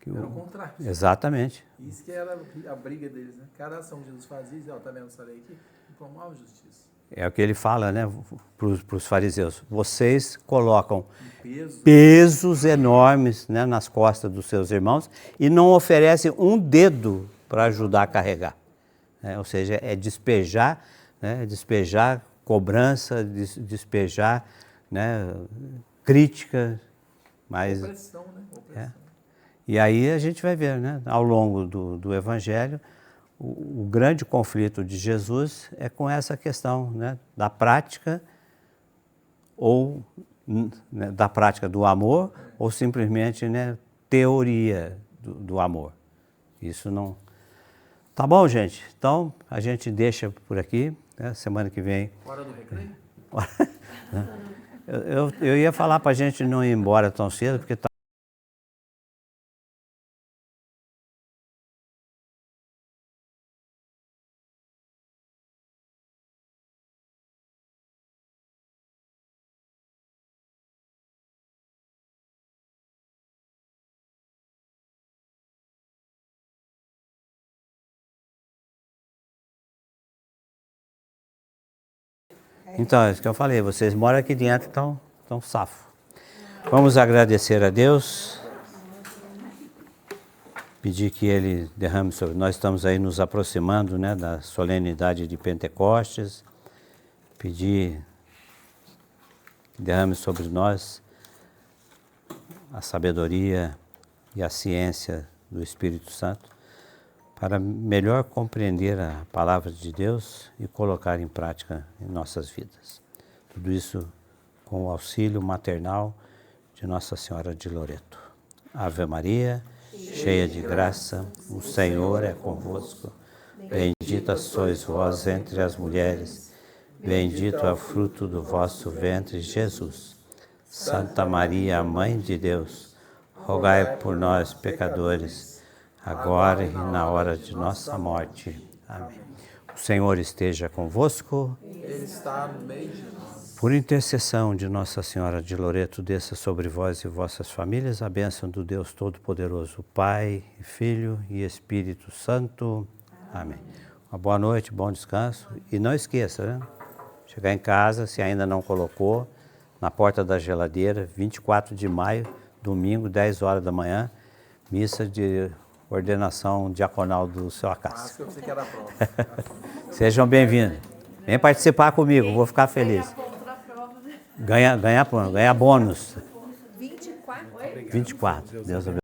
Era o contrário. Exatamente. Isso que era a briga deles, né? Cada ação que Jesus fazia, tá vendo essa lei aqui? Não promove justiça. É o que ele fala, né, para os fariseus. Vocês colocam Peso. pesos enormes, né, nas costas dos seus irmãos e não oferecem um dedo para ajudar a carregar. Ou seja, é despejar, né, despejar cobrança, despejar, né, crítica. Mas, opressão, né? Opressão. E aí a gente vai ver, né, ao longo do Evangelho, o grande conflito de Jesus é com essa questão, né, da prática ou, né, da prática do amor ou simplesmente, né, teoria do amor. Isso não... Tá bom, gente? Então a gente deixa por aqui, né, semana que vem. Hora do recreio? Eu ia falar para a gente não ir embora tão cedo, porque tá Então, é isso que eu falei, vocês moram aqui dentro, então safo. Vamos agradecer a Deus, pedir que Ele derrame sobre nós. Estamos aí nos aproximando, né, da solenidade de Pentecostes, pedir que derrame sobre nós a sabedoria e a ciência do Espírito Santo, para melhor compreender a palavra de Deus e colocar em prática em nossas vidas. Tudo isso com o auxílio maternal de Nossa Senhora de Loreto. Ave Maria, cheia de graça, o Senhor é convosco. Bendita sois vós entre as mulheres, bendito é o fruto do vosso ventre, Jesus. Santa Maria, Mãe de Deus, rogai por nós, pecadores, agora e na hora de nossa morte. Amém. O Senhor esteja convosco. Ele está no meio de nós. Por intercessão de Nossa Senhora de Loreto, desça sobre vós e vossas famílias a bênção do Deus Todo-Poderoso, Pai, Filho e Espírito Santo. Amém. Uma boa noite, bom descanso. E não esqueça, né? Chegar em casa, se ainda não colocou, na porta da geladeira, 24 de maio, domingo, 10 horas da manhã, missa de ordenação diaconal do seu Acácio. Eu pensei que era a prova. Sejam bem-vindos. Vem participar comigo, vou ficar feliz. Ganha bônus. 24? 24. Deus abençoe.